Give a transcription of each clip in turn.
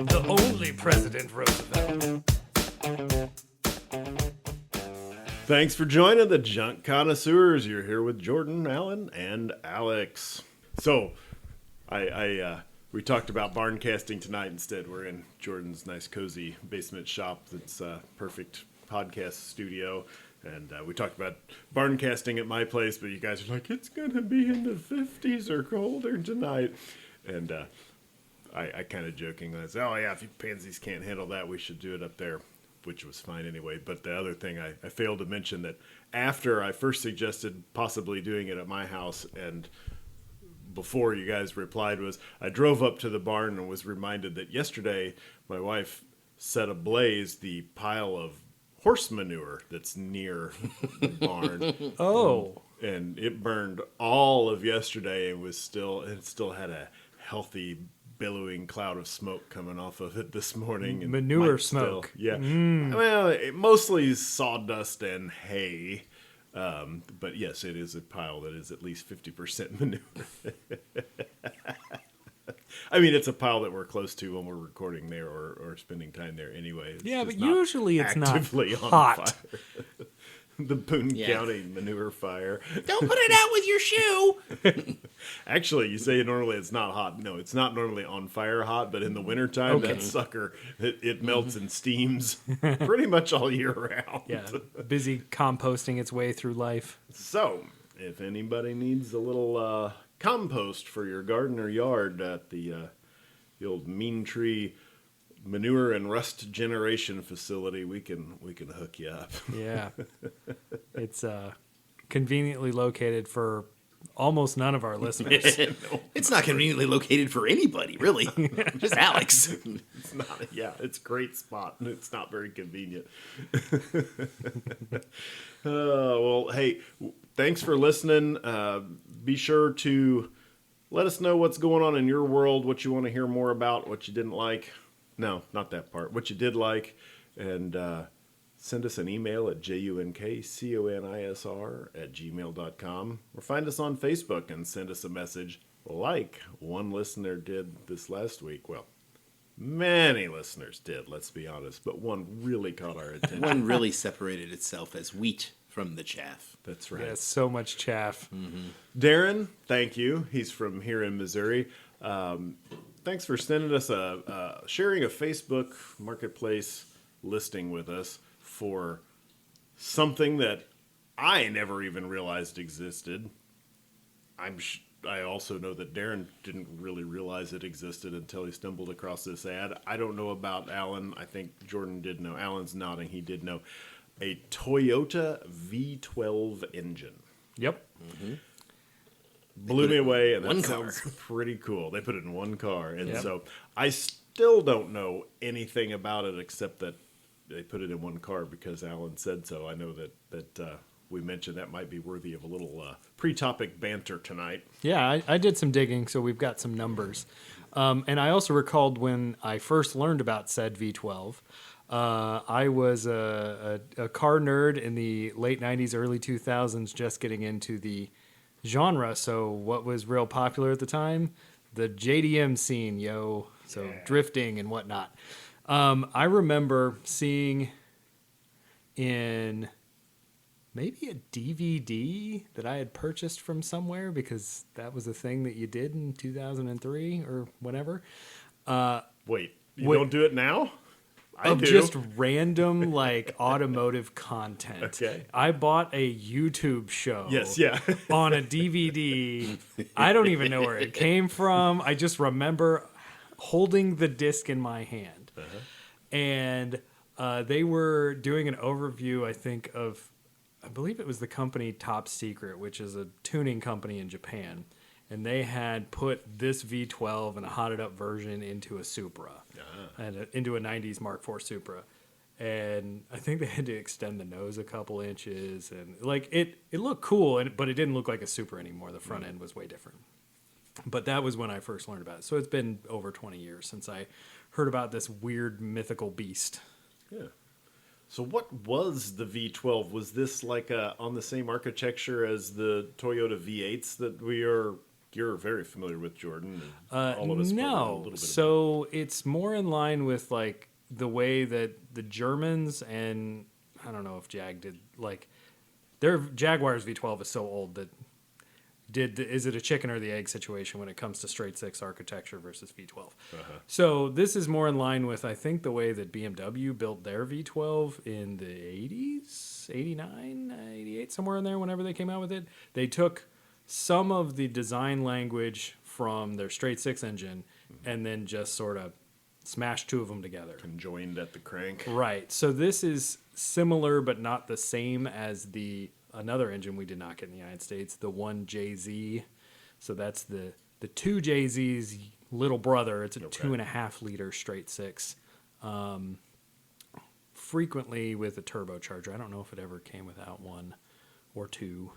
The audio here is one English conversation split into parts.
The only President Roosevelt. Thanks for joining the Junk Connoisseurs. You're here with Jordan, Alan, and Alex. So, we talked about barn casting tonight instead. We're in Jordan's nice, cozy basement shop that's a perfect podcast studio. And we talked about barn casting at my place, but you guys are like, it's going to be in the 50s or colder tonight. And I kind of jokingly said, oh, yeah, if you pansies can't handle that, we should do it up there, which was fine anyway. But the other thing I failed to mention that after I first suggested possibly doing it at my house and before you guys replied was I drove up to the barn and was reminded that yesterday my wife set ablaze the pile of horse manure that's near the barn. Oh. And it burned all of yesterday and it still had a healthy billowing cloud of smoke coming off of it this morning. And Manure smoke. Yeah. Well, mostly sawdust and hay. But yes, it is a pile that is at least 50% manure. I mean, it's a pile that we're close to when we're recording there or spending time there anyway. Yeah, but usually it's not actively on hot. fire. The Boone County manure fire. Don't put it out with your shoe. Actually, you say normally it's not hot. No, it's not normally on fire hot, but in the wintertime, that sucker, it melts and steams pretty much all year round. Yeah, busy composting its way through life. So, if anybody needs a little compost for your garden or yard at the old Mean Tree Manure and Rust Generation Facility, we can hook you up. Yeah. It's conveniently located for almost none of our listeners. It's not conveniently located for anybody, really. Just Alex. It's not. Yeah, it's a great spot, and it's not very convenient. Well, hey, thanks for listening. Be sure to let us know what's going on in your world, what you want to hear more about, what you didn't like. No, not that part. What you did like, and send us an email at junkconisr@gmail.com, or find us on Facebook and send us a message like one listener did this last week. Well, many listeners did, let's be honest, but one really caught our attention. One really separated itself as wheat from the chaff. That's right. Yeah, so much chaff. Mm-hmm. Darren, thank you. He's from here in Missouri. Thanks for sending us sharing a Facebook Marketplace listing with us for something that I never even realized existed. I also know that Darren didn't really realize it existed until he stumbled across this ad. I don't know about Alan. I think Jordan did know. Alan's nodding. He did know. A Toyota V12 engine. Yep. Mm-hmm. Blew me away, and that sounds pretty cool. They put it in one car, and so I still don't know anything about it except that they put it in one car because Alan said so. I know that we mentioned that might be worthy of a little pre-topic banter tonight. Yeah, I did some digging, so we've got some numbers. And I also recalled when I first learned about said V12, I was a car nerd in the late 90s, early 2000s, just getting into the genre. So what was real popular at the time? The JDM scene, yo. So drifting and whatnot. I remember seeing in maybe a DVD that I had purchased from somewhere because that was a thing that you did in 2003 or whenever. Wait, you don't do it now? I do. Just random like automotive content. Okay. I bought a YouTube show. Yes, yeah. On a DVD. I don't even know where it came from. I just remember holding the disc in my hand. Uh-huh. And they were doing an overview, I think, I believe it was the company Top Secret, which is a tuning company in Japan. And they had put this V12 and a hotted up version into a Supra, and into a 90s Mark IV Supra. And I think they had to extend the nose a couple inches. And like it looked cool, but it didn't look like a Supra anymore. The front end was way different. But that was when I first learned about it. So it's been over 20 years since I heard about this weird mythical beast. Yeah. So what was the V12? Was this like on the same architecture as the Toyota V8s that you're very familiar with, Jordan? And all of us probably know a No. little bit So it's more in line with like the way that the Germans and I don't know if Jag did like their Jaguar's V12 is so old that is it a chicken or the egg situation when it comes to straight six architecture versus V12? So this is more in line with I think the way that BMW built their V12 in the 80s, 89, 88, somewhere in there whenever they came out with it. They took some of the design language from their straight six engine and then just sort of smashed two of them together. conjoined at the crank. Right. So this is similar but not the same as another engine we did not get in the United States, the 1JZ. So that's the 2JZ's little brother. It's a 2.5 liter straight six. Frequently with a turbocharger. I don't know if it ever came without one or two.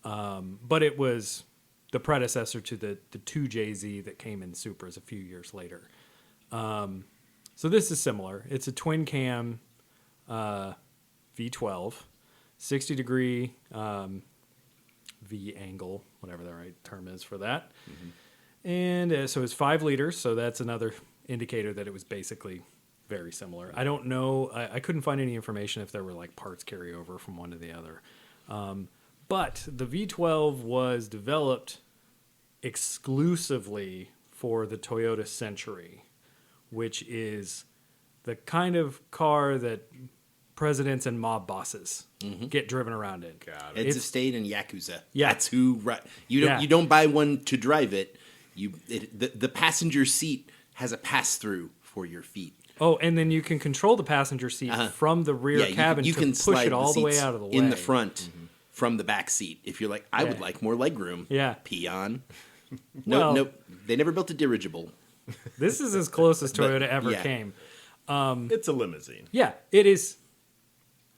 But it was the predecessor to the 2JZ that came in Supras a few years later. So this is similar. It's a twin cam V12, 60 degree V angle, whatever the right term is for that. And so it's 5 liters. So that's another indicator that it was basically very similar. I don't know. I couldn't find any information if there were like parts carryover from one to the other. But the V12 was developed exclusively for the Toyota Century, which is the kind of car that presidents and mob bosses get driven around in. Got it. It's a state in Yakuza. Yeah. That's who. You don't buy one to drive it. The passenger seat has a pass through for your feet. Oh, and then you can control the passenger seat from the rear cabin you to can push slide it all the way seats out of the way. in the front from the back seat. If you're like, I would Yeah. like more legroom. Yeah. Peon. Well- Nope. They never built a dirigible. This is as close as Toyota ever yeah. came. It's a limousine. Yeah, it is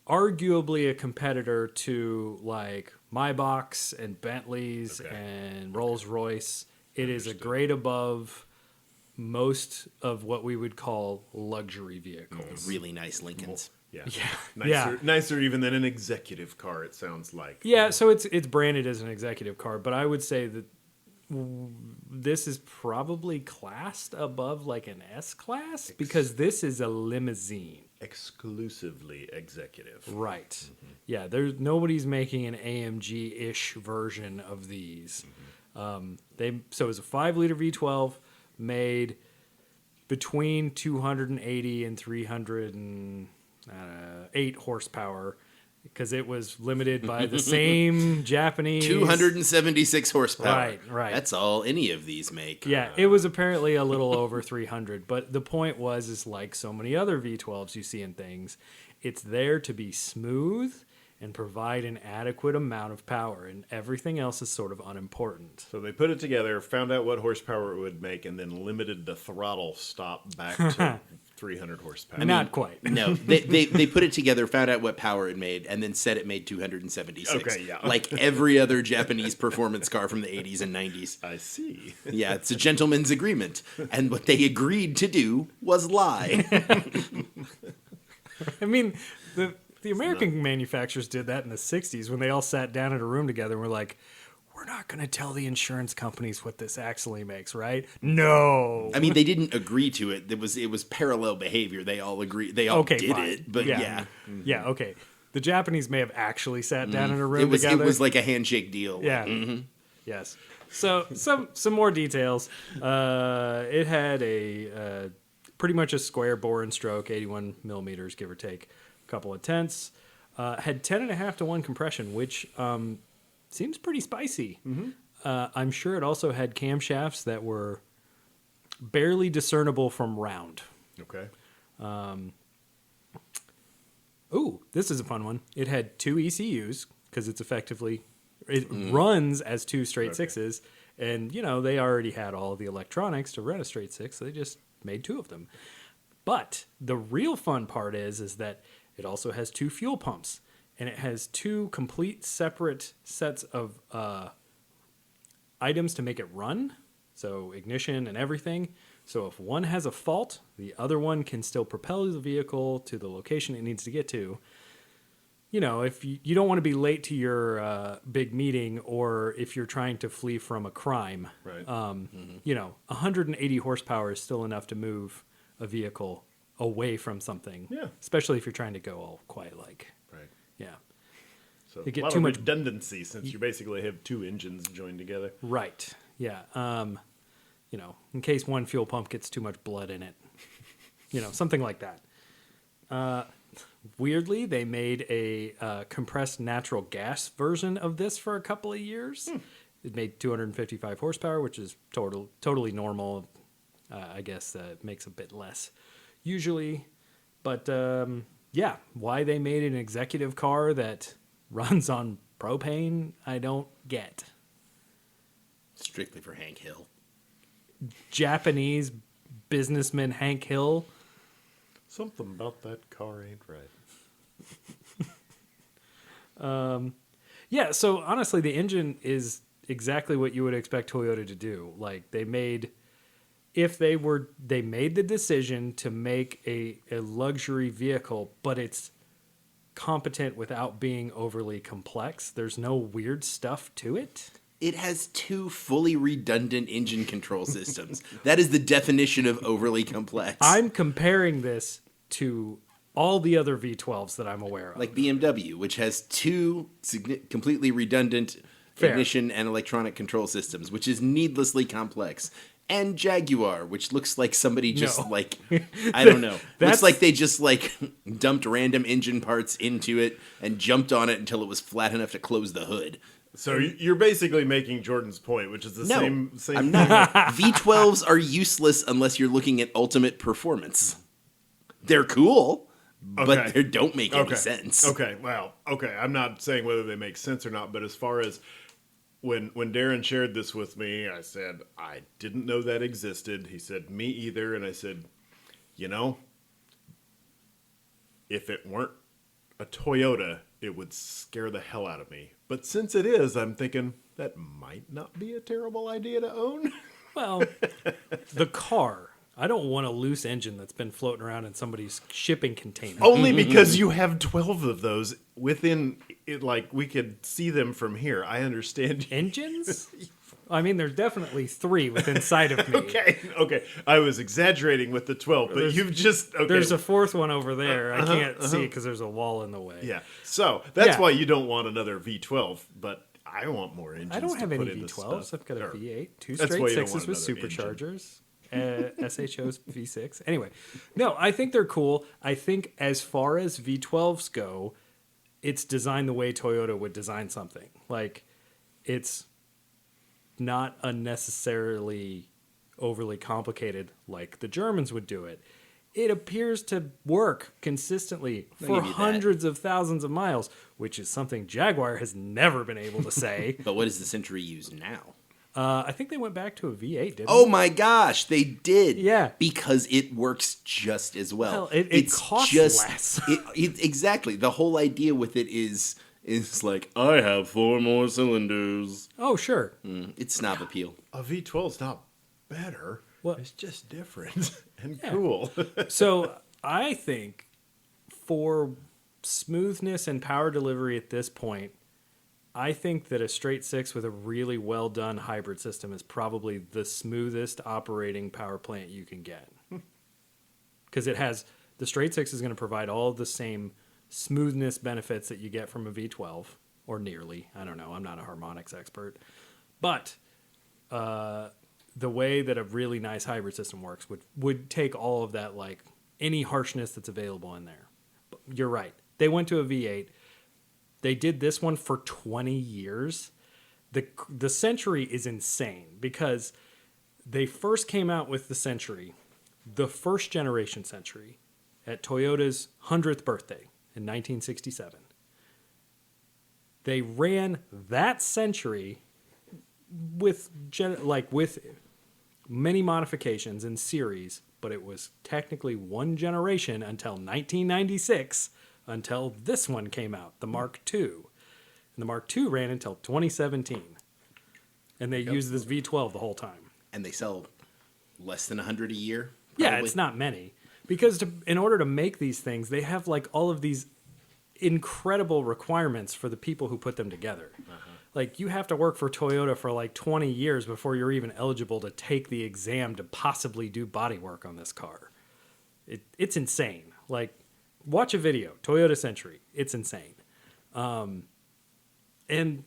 arguably a competitor to like Maybachs and Bentleys and Rolls Royce. It is a grade above most of what we would call luxury vehicles. Really nice Lincolns. Yeah. Yeah. Nicer even than an executive car, it sounds like. Yeah, so it's branded as an executive car, but I would say that this is probably classed above like an S class because this is a limousine. Exclusively executive. Right. Yeah, nobody's making an AMG-ish version of these. So it's a 5 liter V12 made between 280 and 308 horsepower because it was limited by the same Japanese 276 horsepower. Right. That's all any of these make. Yeah, it was apparently a little over 300, but the point is like so many other V12s you see in things, it's there to be smooth and provide an adequate amount of power, and everything else is sort of unimportant. So they put it together, found out what horsepower it would make, and then limited the throttle stop back to 300 horsepower. Not quite. No, they put it together, found out what power it made, and then said it made 276. Okay, yeah. Like every other Japanese performance car from the 80s and 90s. I see. Yeah, it's a gentleman's agreement. And what they agreed to do was lie. I mean, the American manufacturers did that in the 60s when they all sat down in a room together and were like, we're not going to tell the insurance companies what this actually makes, right? No. I mean, they didn't agree to it. It was parallel behavior. They all agreed. They all did fine. it. But yeah. Yeah, okay. The Japanese may have actually sat down in a room It was together. it was like a handshake deal. Yeah. Yes. So some more details. It had a pretty much a square bore and stroke, 81 millimeters, give or take, a couple of tenths. Had 10.5 to 1 compression, which seems pretty spicy. I'm sure it also had camshafts that were barely discernible from round. Okay. Ooh, this is a fun one. It had 2 ECUs because it runs as 2 straight sixes, and they already had all the electronics to run a straight six, so they just made 2 of them. But the real fun part is that it also has 2 fuel pumps, and it has 2 complete separate sets of items to make it run, so ignition and everything, So if one has a fault, the other one can still propel the vehicle to the location it needs to get to. You know, if you don't want to be late to your big meeting, or if you're trying to flee from a crime, Right. you know, 180 horsepower is still enough to move a vehicle away from something. Yeah. Especially if you're trying to go all quiet like. Right. Yeah. So You get a lot too of much- redundancy since you basically have two engines joined together. Right. Yeah. You know, in case one fuel pump gets too much blood in it. You know, something like that. Weirdly, they made a compressed natural gas version of this for a couple of years. It made 255 horsepower, which is totally normal. I guess it makes a bit less usually. But yeah, why they made an executive car that runs on propane, I don't get. Strictly for Hank Hill. Japanese businessman Hank Hill. Something about that car ain't right. Yeah, so honestly, the engine is exactly what you would expect Toyota to do. Like they made the decision to make a luxury vehicle, but it's competent without being overly complex. There's no weird stuff to it. It has two fully redundant engine control systems. That is the definition of overly complex. I'm comparing this to all the other V12s that I'm aware of. Like BMW, which has two completely redundant Fair. ignition and electronic control systems, which is needlessly complex. And Jaguar, which looks like somebody just No. like, I don't know. That's- Looks like they just like dumped random engine parts into it and jumped on it until it was flat enough to close the hood. So you're basically making Jordan's point, which is the No, same. I'm not. V12s are useless unless you're looking at ultimate performance. They're cool, Okay. but they don't make any sense. Okay, well, okay. I'm not saying whether they make sense or not, but as far as when Darren shared this with me, I said, I didn't know that existed. He said, me either. And I said, you know, if it weren't a Toyota, it would scare the hell out of me. But since it is, I'm thinking that might not be a terrible idea to own. Well, the car. I don't want a loose engine that's been floating around in somebody's shipping container. Only because you have 12 of those within it, like we could see them from here. I understand. Engines? I mean, there's definitely 3 within sight of me. Okay. I was exaggerating with the 12, but you've just okay. There's a 4th one over there. I can't see it because there's a wall in the way. Yeah. So that's Yeah. why you don't want another V12, but I want more engines. I don't have to any put into V12s. stuff. I've got a Or- V8, 2 That's straight why you don't 6s want with another engine. superchargers, SHO's V6. Anyway, no, I think they're cool. I think as far as V12s go, it's designed the way Toyota would design something. Like, it's not unnecessarily overly complicated like the Germans would do it. It appears to work consistently I'll for give you that. hundreds of thousands of miles, which is something Jaguar has never been able to say. But what does the Century use now? I think they went back to a V8, didn't Oh they? my gosh, they did. Yeah. Because it works just as well. Well, it It's costs just, less. Exactly. The whole idea with it is like, I have 4 more cylinders. Oh, sure. It's snob appeal. A V12's not better. What? It's just different and Yeah. cool. So I think for smoothness and power delivery at this point, I think that a straight 6 with a really well done hybrid system is probably the smoothest operating power plant you can get. Because it has the straight 6 is going to provide all of the same smoothness benefits that you get from a V12, or nearly. I don't know. I'm not a harmonics expert. But the way that a really nice hybrid system works would take all of that, like any harshness that's available in there. But you're right. They went to a V8. They did this one for 20 years. The Century is insane because they first came out with the Century, the first generation Century, at Toyota's 100th birthday in 1967. They ran that Century with many modifications in series, but it was technically one generation until 1996, until this one came out, the Mark II. And the Mark II ran until 2017. And they used this V12 the whole time. And they sell less than 100 a year. Yeah, probably. it's not many. Because in order to make these things, they have like all of these incredible requirements for the people who put them together. Like you have to work for Toyota for like 20 years before you're even eligible to take the exam to possibly do body work on this car. It's insane. Like watch a video, Toyota Century. It's insane. And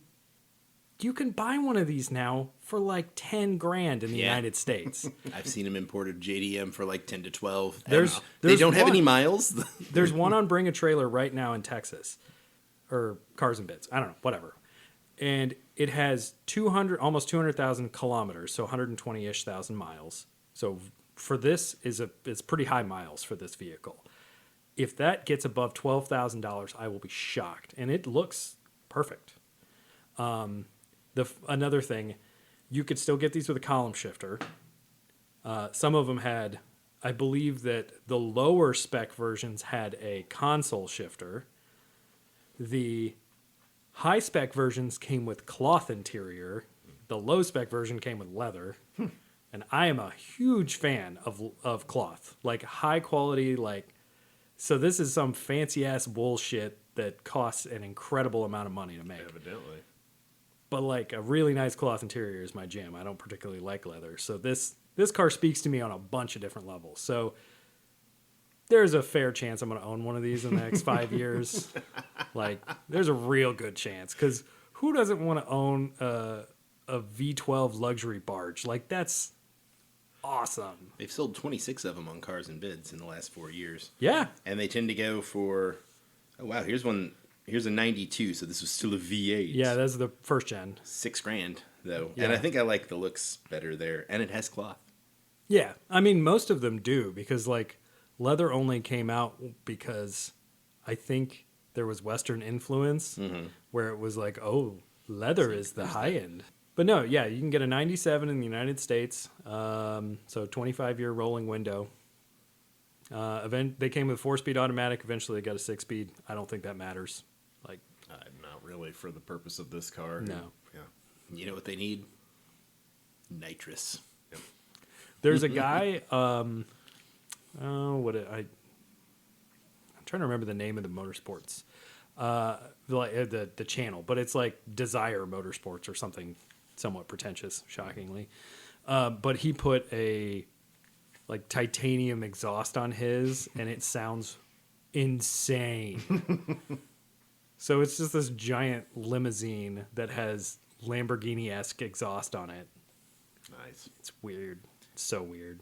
you can buy one of these now for like 10 grand in the United States. I've seen them imported JDM for like 10 to 12. They They don't have any miles. There's one on Bring a Trailer right now in Texas, or Cars and Bits. I don't know, whatever. And it has almost 200,000 kilometers, so 120-ish thousand miles. So for this it's pretty high miles for this vehicle. If that gets above $12,000, I will be shocked, and it looks perfect. Another thing, you could still get these with a column shifter. Some of them had, I believe that the lower spec versions had a console shifter. The high spec versions came with cloth interior. The low spec version came with leather. And I am a huge fan of cloth, like high quality, like, so this is some fancy ass bullshit that costs an incredible amount of money to make. Evidently. But like a really nice cloth interior is my jam. I don't particularly like leather. So this car speaks to me on a bunch of different levels. So there's a fair chance I'm going to own one of these in the next 5 years. Like there's a real good chance, because who doesn't want to own a V12 luxury barge? Like that's awesome. They've sold 26 of them on Cars and Bids in the last 4 years. Yeah. And they tend to go for, oh wow, here's a 92, so this was still a V8. Yeah, that's the first gen. $6,000 though. Yeah. And I think I like the looks better there. And it has cloth. Yeah. I mean, most of them do, because like leather only came out because I think there was Western influence where it was like, oh, leather is the high end. But no, yeah, you can get a 97 in the United States. So 25-year rolling window. They came with 4-speed automatic. Eventually they got a 6-speed. I don't think that matters. Like, Not really for the purpose of this car. No. Yeah. You know what they need? Nitrous. there's a guy, I'm trying to remember the name of the motorsports, the channel, but it's like Desire Motorsports or something somewhat pretentious, shockingly. But he put a like titanium exhaust on his, and it sounds insane. So it's just this giant limousine that has Lamborghini-esque exhaust on it. Nice. It's weird. It's so weird.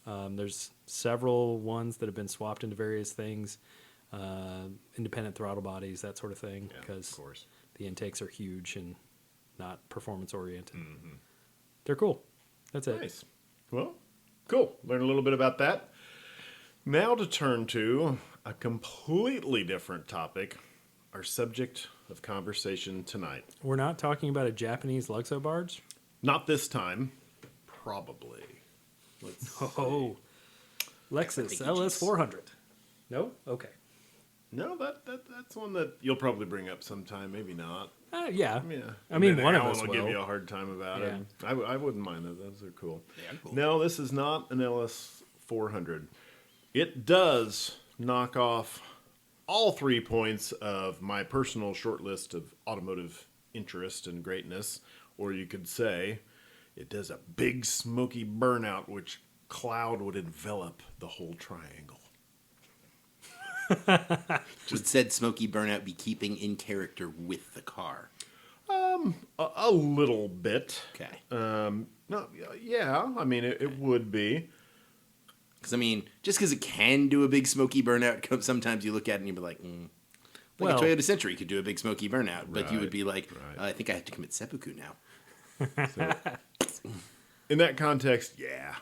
There's several ones that have been swapped into various things, independent throttle bodies, that sort of thing, Yeah, because of course. the intakes are huge and not performance-oriented. They're cool. That's it. Nice. Well, cool. Learn a little bit about that. Now to turn to a completely different topic, our subject of conversation tonight. We're not talking about a Japanese Luxo barge? Not this time. Probably. Let's Oh, Lexus LS400. No? Okay. No, that's one that you'll probably bring up sometime. Maybe not. Yeah. Yeah. I mean, And one of Alan us will will. give you a hard time about it. Yeah. I wouldn't mind that. Those are cool. They are cool. No, this is not an LS400. It does knock off all 3 points of my personal short list of automotive interest and greatness, or you could say it does a big smoky burnout which cloud would envelop the whole triangle. Would said smoky burnout be keeping in character with the car? A little bit. Okay. No, yeah, I mean it would be. Because, I mean, just because it can do a big smoky burnout, sometimes you look at it and you'd be like, Well- a Toyota Century could do a big smoky burnout. But you would Right, be like, right. I think I have to commit seppuku now. In that context, yeah,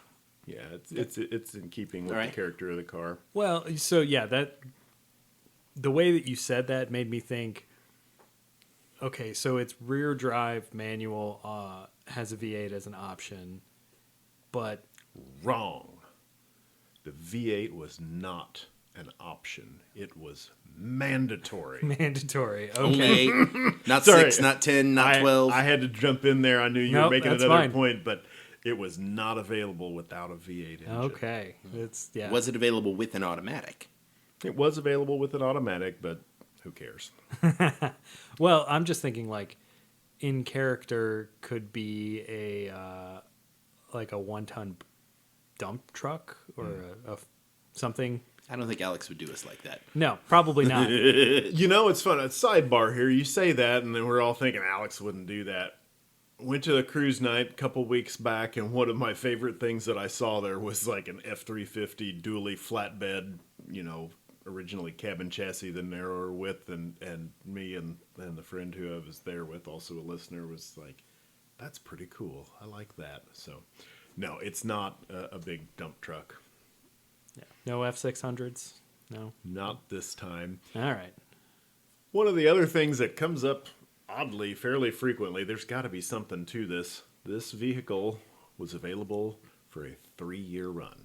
it's in keeping with All right. the character of the car. Well, so yeah, the way that you said that made me think, okay, so it's rear drive manual, has a V8 as an option, but Wrong. The V8 was not an option. It was mandatory. mandatory. Okay. Only 8, not Sorry. 6, not 10, not 12. I had to jump in there. I knew you Nope, were making that's another fine. point, but It was not available without a V8 engine. Okay. Yeah. Was it available with an automatic? It was available with an automatic, but who cares? Well, I'm just thinking like in character could be a like a 1-ton dump truck or something. I don't think Alex would do us like that. No, probably not. You know, it's fun. A sidebar here. You say that, and then we're all thinking Alex wouldn't do that. Went to a cruise night a couple weeks back, and one of my favorite things that I saw there was like an F-350 dually flatbed, you know, originally cabin chassis, the narrower width, and me and the friend who I was there with, also a listener, was like, that's pretty cool. I like that. So, no, it's not a big dump truck. Yeah. No F600s? No? Not this time. All right. One of the other things that comes up oddly fairly frequently, there's got to be something to this. This vehicle was available for a 3-year run.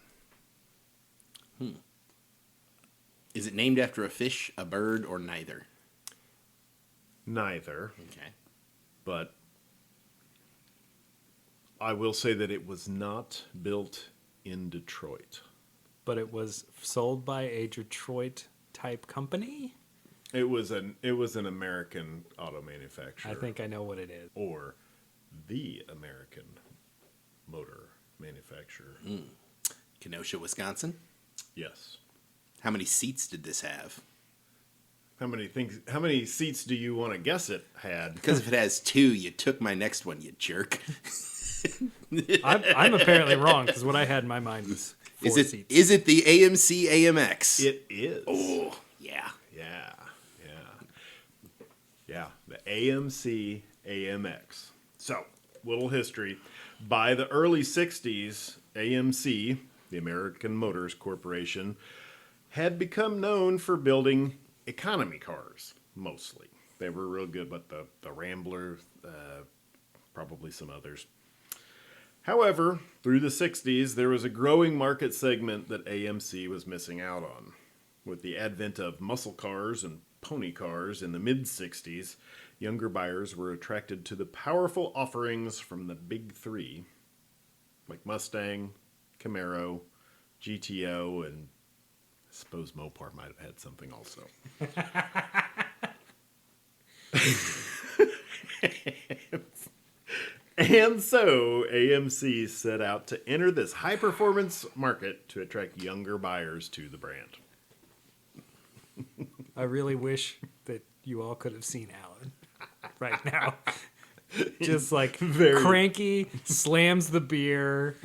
Is it named after a fish, a bird, or neither? Neither, Okay. but I will say that it was not built in Detroit. But it was sold by a Detroit type company? It was an American auto manufacturer. I think I know what it is. Or the American motor manufacturer. Kenosha, Wisconsin. Yes. How many seats did this have? How many seats do you want to guess it had? Because if it has 2, you took my next one, you jerk. I'm apparently wrong because what I had in my mind was 4 seats. Is it the AMC AMX? It is. Oh, yeah. Yeah, the AMC AMX. So, little history. By the early 60s, AMC, the American Motors Corporation, had become known for building economy cars, mostly. They were real good, but the Rambler, probably some others. However, through the 60s, there was a growing market segment that AMC was missing out on. With the advent of muscle cars and pony cars in the mid-60s, younger buyers were attracted to the powerful offerings from the big 3, like Mustang, Camaro, GTO, and I suppose Mopar might have had something also. And so AMC set out to enter this high-performance market to attract younger buyers to the brand. I really wish that you all could have seen Alan right now. Just like cranky, slams the beer,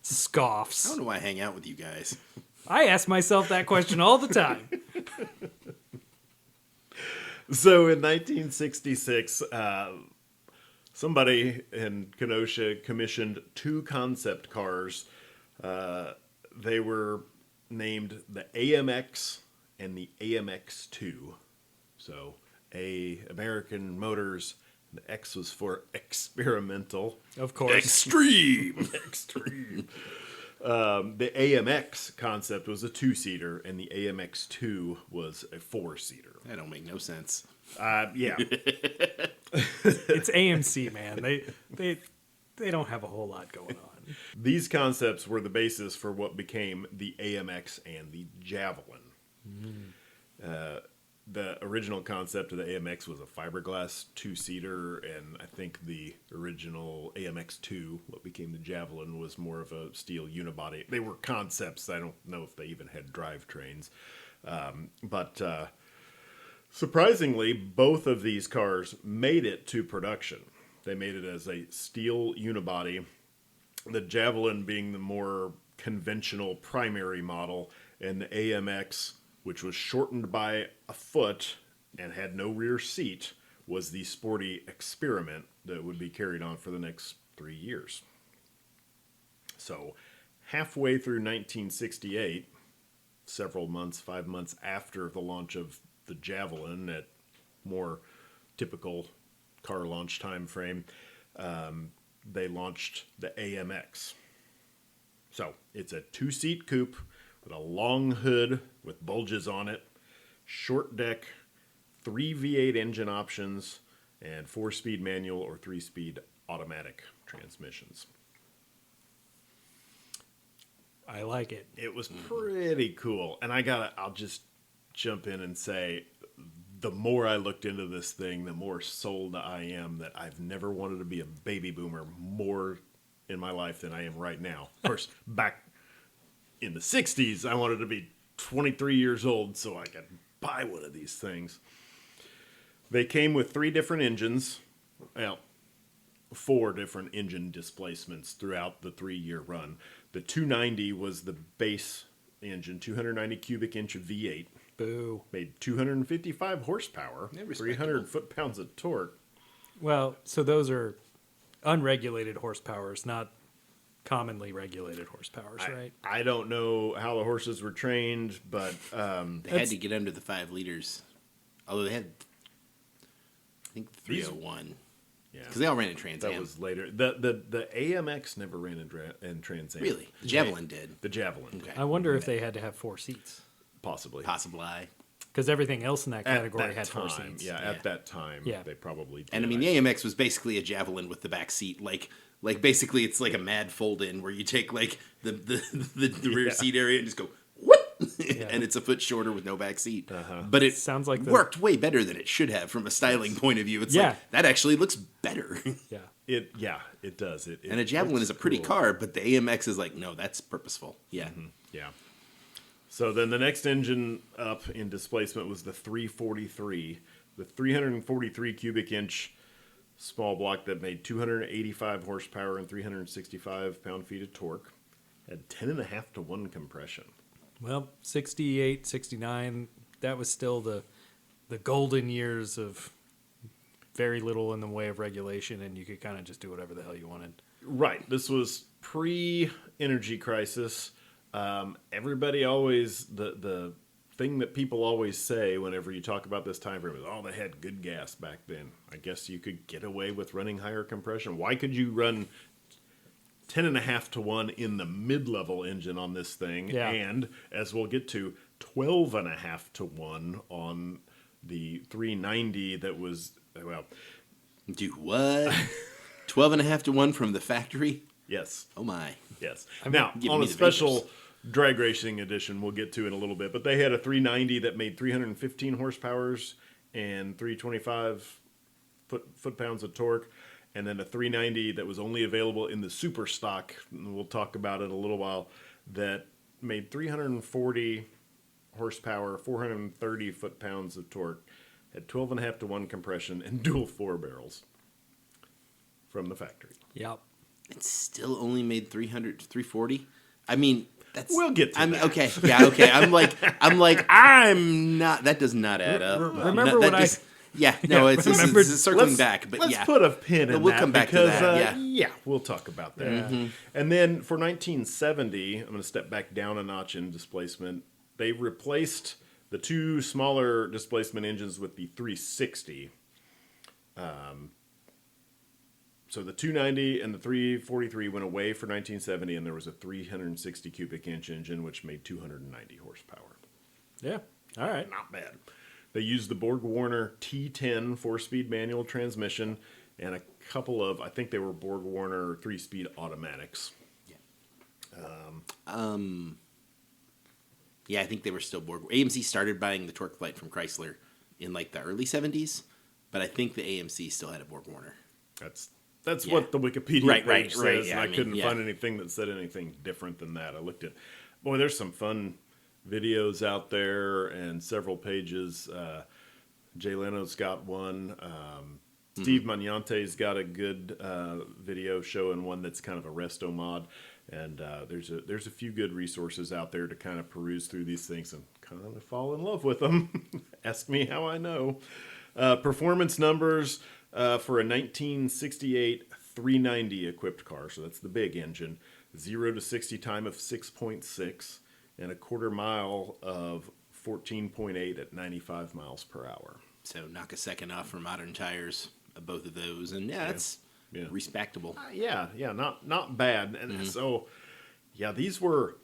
scoffs. I don't know why I hang out with you guys. I ask myself that question all the time. So in 1966, somebody in Kenosha commissioned 2 concept cars. They were named the AMX and the AMX2. So American Motors, the X was for experimental. Of course. Extreme. Extreme. The AMX concept was a 2-seater, and the AMX2 was a 4-seater. That don't make no sense. Yeah. It's AMC, man. They don't have a whole lot going on. These concepts were the basis for what became the AMX and the Javelin. The original concept of the AMX was a fiberglass 2-seater, and I think the original AMX2, what became the Javelin, was more of a steel unibody. They were concepts. I don't know if they even had drivetrains. But surprisingly, both of these cars made it to production. They made it as a steel unibody, the Javelin being the more conventional primary model, and the AMX, which was shortened by a foot and had no rear seat, was the sporty experiment that would be carried on for the next 3 years. So, halfway through 1968, several months, 5 months after the launch of the Javelin at more typical car launch time frame, they launched the AMX. So, it's a 2-seat coupe with a long hood with bulges on it, short deck, 3 V8 engine options, and 4-speed manual or 3-speed automatic transmissions. I like it. It was pretty cool. And I'll just jump in and say, the more I looked into this thing, the more sold I am that I've never wanted to be a baby boomer more in my life than I am right now. Of course, back in the 60s, I wanted to be 23 years old so I could buy one of these things. They came with 3 different engines. Well, 4 different engine displacements throughout the 3-year run. The 290 was the base engine, 290 cubic inch V8. Boo. Made 255 horsepower, 300 foot-pounds of torque. Well, so those are unregulated horsepowers, not commonly regulated horsepowers, right? I don't know how the horses were trained, but they had to get under the 5 liters. Although they had, I think, 301. yeah, Because they all ran in Trans Am. that was later. The AMX never ran in Trans Am. Really? The Javelin did. The Javelin, Okay. I wonder if they had to have 4 seats. possibly. Possibly. Because everything else in that At category that had 4 time, seats. yeah, at that time, Yeah. they probably did. And I mean, the AMX was basically a Javelin with the back seat. Like basically, it's like a mad fold-in where you take like the rear seat area and just go whoop, and it's a foot shorter with no back seat. But it Sounds like worked way better than it should have from a styling point of view. It's Yeah. like that actually looks better. Yeah. It does. And a Javelin is a pretty cool. car, but the AMX is like, no, that's purposeful. Yeah. Yeah. So then the next engine up in displacement was the 343, the 343 cubic inch small block that made 285 horsepower and 365 pound-feet of torque. Had 10.5 to 1 compression. Well, 68, 69, that was still the golden years of very little in the way of regulation, and you could kind of just do whatever the hell you wanted. Right. This was pre-energy crisis. Everybody always, the thing that people always say whenever you talk about this time frame is, oh, they had good gas back then. I guess you could get away with running higher compression. Why could you run 10.5 to 1 in the mid-level engine on this thing? Yeah. And, as we'll get to, 12.5 to 1 on the 390 that was, well, Do what? 12.5 to 1 from the factory? yes. Oh my. Yes. Now, giving on me a the special vapors. drag racing edition, we'll get to in a little bit, but they had a 390 that made 315 horsepowers and 325 foot-pounds of torque, and then a 390 that was only available in the super stock, and we'll talk about it in a little while, that made 340 horsepower, 430 foot-pounds of torque, had 12.5 to 1 compression, and dual 4 barrels from the factory. Yep. It still only made 340. I mean, that's. We'll get to that. Okay, yeah, okay. I'm not. That does not add up. Remember No, when that just, Yeah, no, it's remember- circling back, but let's yeah. put a pin in We'll that come back to because, that, yeah, we'll talk about that. And then for 1970, I'm going to step back down a notch in displacement. They replaced the 2 smaller displacement engines with the 360. So the 290 and the 343 went away for 1970, and there was a 360 cubic inch engine, which made 290 horsepower. Yeah. All right. Not bad. They used the Borg-Warner T10 4-speed manual transmission and a couple of, I think they were Borg-Warner 3-speed automatics. Yeah, I think they were still Borg. AMC started buying the Torque Flight from Chrysler in like the early 70s, but I think the AMC still had a Borg Warner. That's Yeah. what the Wikipedia page says. Yeah, and I couldn't yeah. find anything that said anything different than that. I looked at, boy, there's some fun videos out there and several pages. Jay Leno's got one. Steve Magnante's got a good video showing one that's kind of a resto mod. And there's a few good resources out there to kind of peruse through these things and kind of fall in love with them. Ask me how I know. Performance numbers for a 1968 390 equipped car, so that's the big engine, 0 to 60 time of 6.6 and a quarter mile of 14.8 at 95 miles per hour. So knock a second off for modern tires, both of those, and that's respectable. Yeah, not bad. And so, yeah, these were,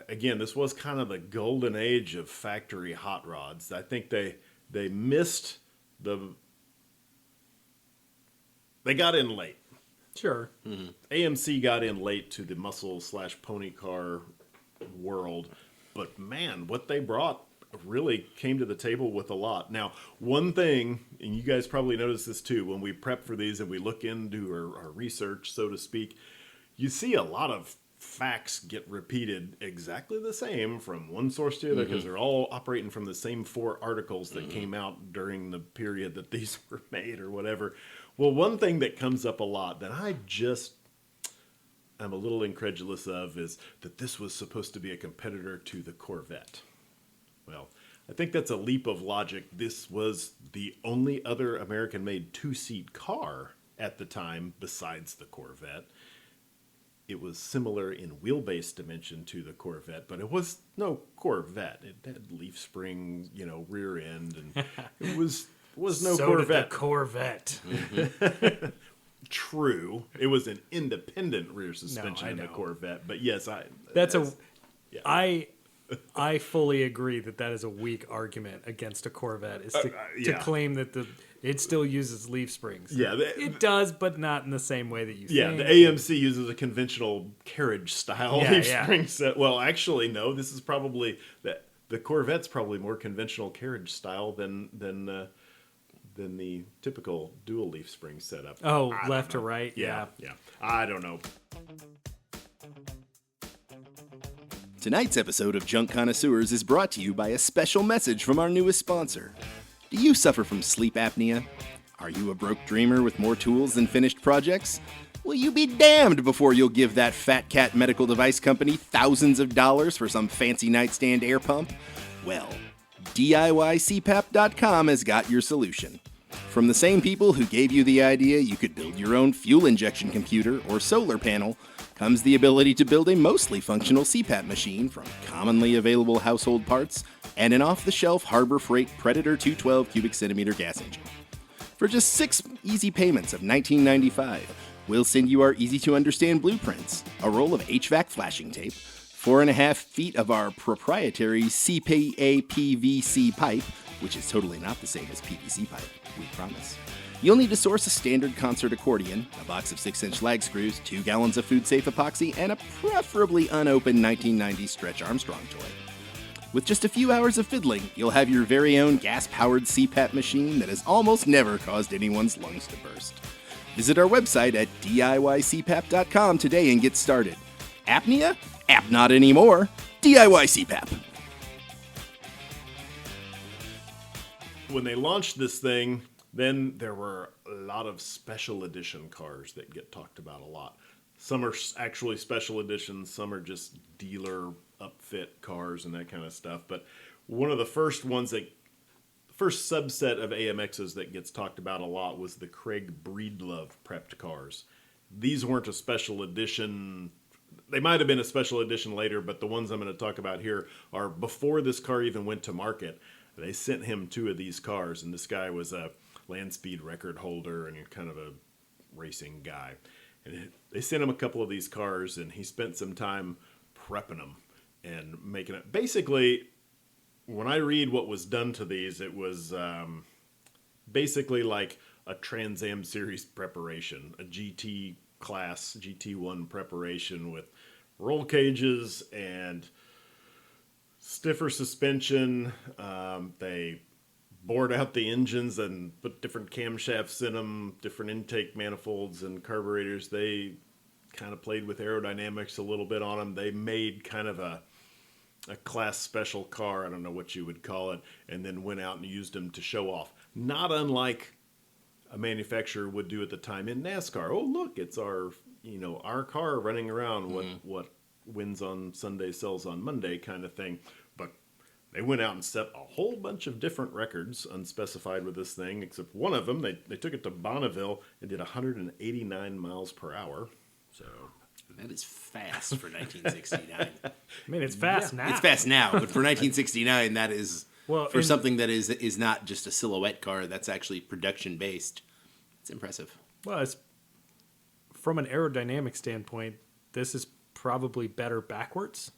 again, this was kind of the golden age of factory hot rods. I think they missed they got in late. Sure. AMC got in late to the muscle/pony car world, but man, what they brought really came to the table with a lot. Now, one thing, and you guys probably noticed this too, when we prep for these and we look into our research, so to speak, you see a lot of facts get repeated exactly the same from one source to the other because they're all operating from the same 4 articles that came out during the period that these were made or whatever. Well, one thing that comes up a lot that I'm a little incredulous of is that this was supposed to be a competitor to the Corvette. Well, I think that's a leap of logic. This was the only other American-made 2-seat car at the time besides the Corvette. It was similar in wheelbase dimension to the Corvette, but it was no Corvette. It had leaf spring, rear end, and it was no so Corvette. Did the Corvette. True, it was an independent rear suspension in the know. Corvette, but yes, I fully agree that is a weak argument against a Corvette is to claim that it still uses leaf springs. Yeah, it does, but not in the same way that you think. Yeah, the AMC uses a conventional carriage style leaf spring set. Well, actually, no. This is probably the Corvette's probably more conventional carriage style than the typical dual leaf spring setup. Oh, left to right. Yeah. I don't know. Tonight's episode of Junk Connoisseurs is brought to you by a special message from our newest sponsor. Do you suffer from sleep apnea? Are you a broke dreamer with more tools than finished projects? Will you be damned before you'll give that fat cat medical device company thousands of dollars for some fancy nightstand air pump? Well, DIYCPAP.com has got your solution. From the same people who gave you the idea you could build your own fuel injection computer or solar panel comes the ability to build a mostly functional CPAP machine from commonly available household parts and an off-the-shelf Harbor Freight Predator 212 cubic centimeter gas engine. For just 6 easy payments of $19.95, we'll send you our easy-to-understand blueprints, a roll of HVAC flashing tape, 4.5 feet of our proprietary CPA PVC pipe, which is totally not the same as PVC pipe, we promise. You'll need to source a standard concert accordion, a box of 6-inch lag screws, 2 gallons of food-safe epoxy, and a preferably unopened 1990 Stretch Armstrong toy. With just a few hours of fiddling, you'll have your very own gas-powered CPAP machine that has almost never caused anyone's lungs to burst. Visit our website at DIYCPAP.com today and get started. Apnea? App not anymore. DIY CPAP. When they launched this thing, then there were a lot of special edition cars that get talked about a lot. Some are actually special editions, some are just dealer upfit cars and that kind of stuff. But one of the first first subset of AMXs that gets talked about a lot was the Craig Breedlove prepped cars. These weren't a special edition. They might have been a special edition later, but the ones I'm going to talk about here are before this car even went to market. They sent him 2 of these cars, and this guy was a land speed record holder and kind of a racing guy. And they sent him a couple of these cars, and he spent some time prepping them and making it. Basically, when I read what was done to these, it was basically like a Trans Am Series preparation, a GT class, GT1 preparation with roll cages and stiffer suspension. They bored out the engines and put different camshafts in them, different intake manifolds and carburetors. They kind of played with aerodynamics a little bit on them. They made kind of a class special car, I don't know what you would call it, and then went out and used them to show off. Not unlike a manufacturer would do at the time in NASCAR. Oh, look, it's our car running around. What wins on Sunday sells on Monday kind of thing. But they went out and set a whole bunch of different records unspecified with this thing, except one of them, they took it to Bonneville and did 189 miles per hour. So that is fast for 1969. I mean, it's fast now. It's fast now, but for 1969, that is for and something that is not just a silhouette car. That's actually production based. It's impressive. Well, it's from an aerodynamic standpoint, this is probably better backwards.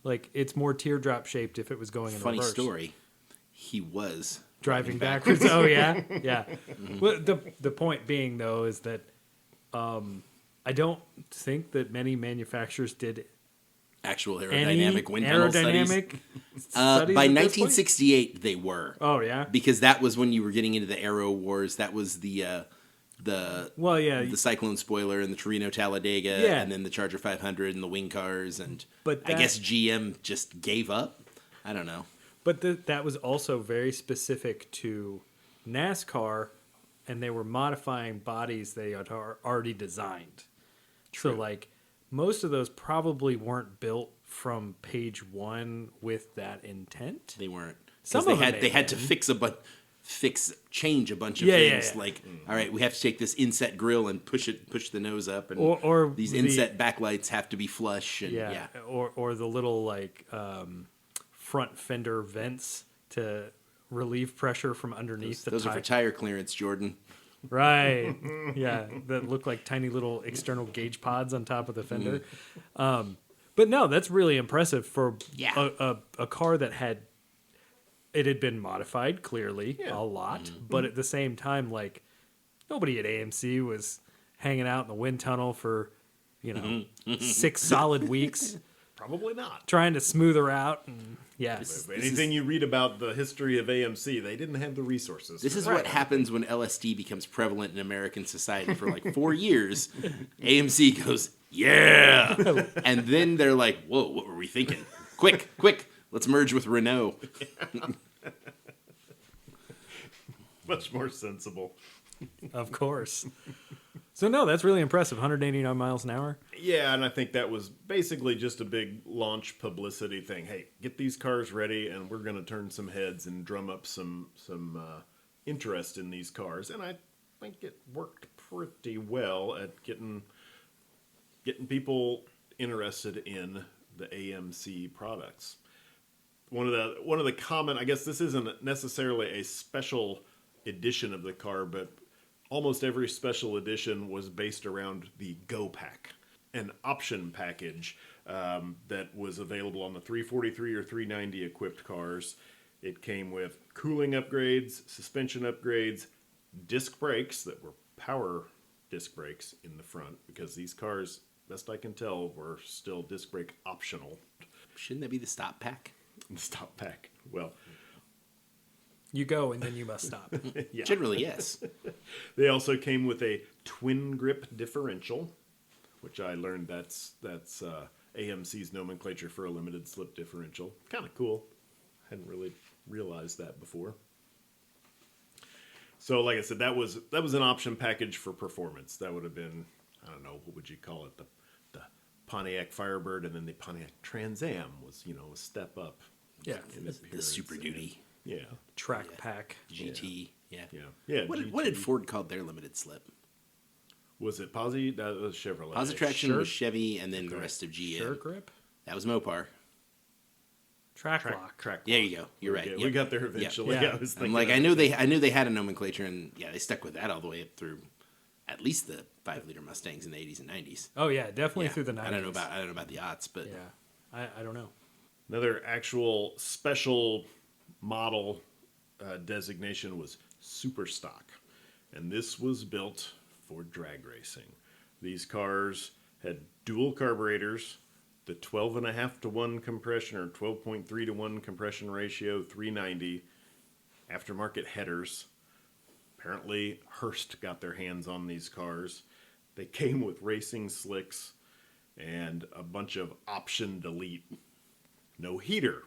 Like, it's more teardrop shaped if it was going in Funny reverse. story. He was Driving backwards. Oh, yeah? Yeah. Well, the point being, though, is that I don't think that many manufacturers did Actual any aerodynamic wind tunnel studies. aerodynamic studies By at this point? 1968, they were. Oh yeah. Because that was when you were getting into the aero wars. That was the Well, yeah. the Cyclone spoiler and the Torino Talladega, Yeah. and then the Charger 500 and the wing cars, and But I that- guess GM just gave up. I don't know. But that was also very specific to NASCAR, and they were modifying bodies they had already designed. So, like, most of those probably weren't built from page one with that intent. They weren't. Some Because of them they may had to have change a bunch of Yeah, things. yeah. Like, all right, we have to take this inset grill and push the nose up, and Or these the- inset backlights have to be flush. And yeah. Or the little, like, front fender vents to relieve pressure from underneath Those the are for tire. tire clearance, Jordan. Right. Yeah. That look like tiny little external gauge pods on top of the fender. But no, that's really impressive for Yeah. a car that had been modified clearly a lot, but at the same time, like, nobody at AMC was hanging out in the wind tunnel for, 6 solid weeks Probably not. trying to smooth her out. And yes. But anything you read about the history of AMC, they didn't have the resources. This for is that. what happens when LSD becomes prevalent in American society for like 4 years. AMC goes, yeah. And then they're like, whoa, what were we thinking? Quick, let's merge with Renault. Much more sensible. Of course. So no, that's really impressive. 189 miles an hour. Yeah, and I think that was basically just a big launch publicity thing. Hey, get these cars ready, and we're going to turn some heads and drum up some interest in these cars. And I think it worked pretty well at getting people interested in the AMC products. One of the common, I guess this isn't necessarily a special edition of the car, but almost every special edition was based around the Go Pack, an option package that was available on the 343 or 390 equipped cars. It came with cooling upgrades, suspension upgrades, disc brakes that were power disc brakes in the front, because these cars, best I can tell, were still disc brake optional. Shouldn't that be the stop pack? The stop pack. Well, You go and then you must stop. yeah. Generally, yes. They also came with a twin grip differential, which I learned that's AMC's nomenclature for a limited slip differential. Kind of cool. Hadn't really realized that before. So, like I said, that was an option package for performance. That would have been, I don't know, what would you call it? The Pontiac Firebird, and then the Pontiac Trans Am was, a step up. Yeah. in The appearance. Super Duty Yeah. Track pack. GT. Yeah. Yeah. What GT. did Ford call their limited slip? Was it Posi? That was Chevrolet. Positraction was Chevy, and then the rest of GM. Sure grip. That was Mopar. Track lock. Track. There you go. You're right. Yeah, Yep. we got there eventually. Yeah. I was I'm thinking like, of I it. knew they had a nomenclature, and yeah, they stuck with that all the way up through at least the 5-liter Mustangs in the 80s and 90s. Oh yeah, definitely Yeah. through the 90s. I don't know about the aughts, but Yeah. I don't know. Another actual special model designation was Super Stock, and this was built for drag racing. These cars had dual carburetors, the 12.5 to 1 compression or 12.3 to 1 compression ratio, 390, aftermarket headers. Apparently, Hearst got their hands on these cars. They came with racing slicks and a bunch of option delete. No heater,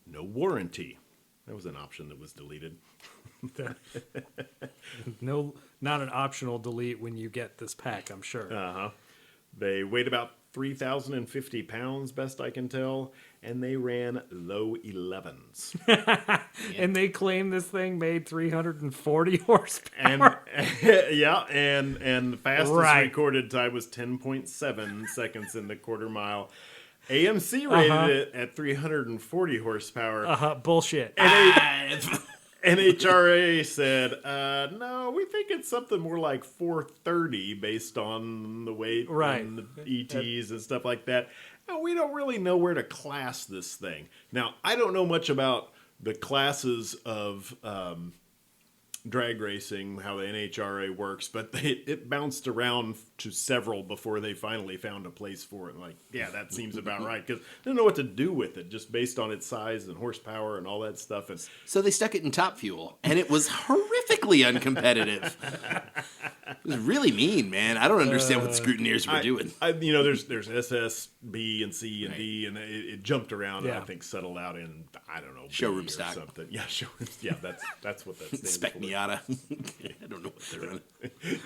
no warranty. That was an option that was deleted. No, not an optional delete when you get this pack, I'm sure. They weighed about 3,050 pounds, best I can tell, and they ran low 11s. And they claim this thing made 340 horsepower. And yeah, and the fastest Right. recorded time was 10.7 seconds in the quarter mile. AMC rated it at 340 horsepower. Bullshit. NHRA said, no, we think it's something more like 430 based on the weight Right. and the ETs and stuff like that. And we don't really know where to class this thing. Now, I don't know much about the classes of drag racing, how the NHRA works, but it bounced around to several before they finally found a place for it. Like, yeah, that seems about right, because they don't know what to do with it, just based on its size and horsepower and all that stuff. And So they stuck it in Top Fuel, and it was horrifically uncompetitive. It was really mean, man. I don't understand what the scrutineers were doing. There's SS, B, and C, and D, and it jumped around, and I Yeah. think settled out in, I don't know, B Showroom or stock. something. Yeah, showroom. Yeah, that's what that stands Spec for. Miata. I don't know what they're running.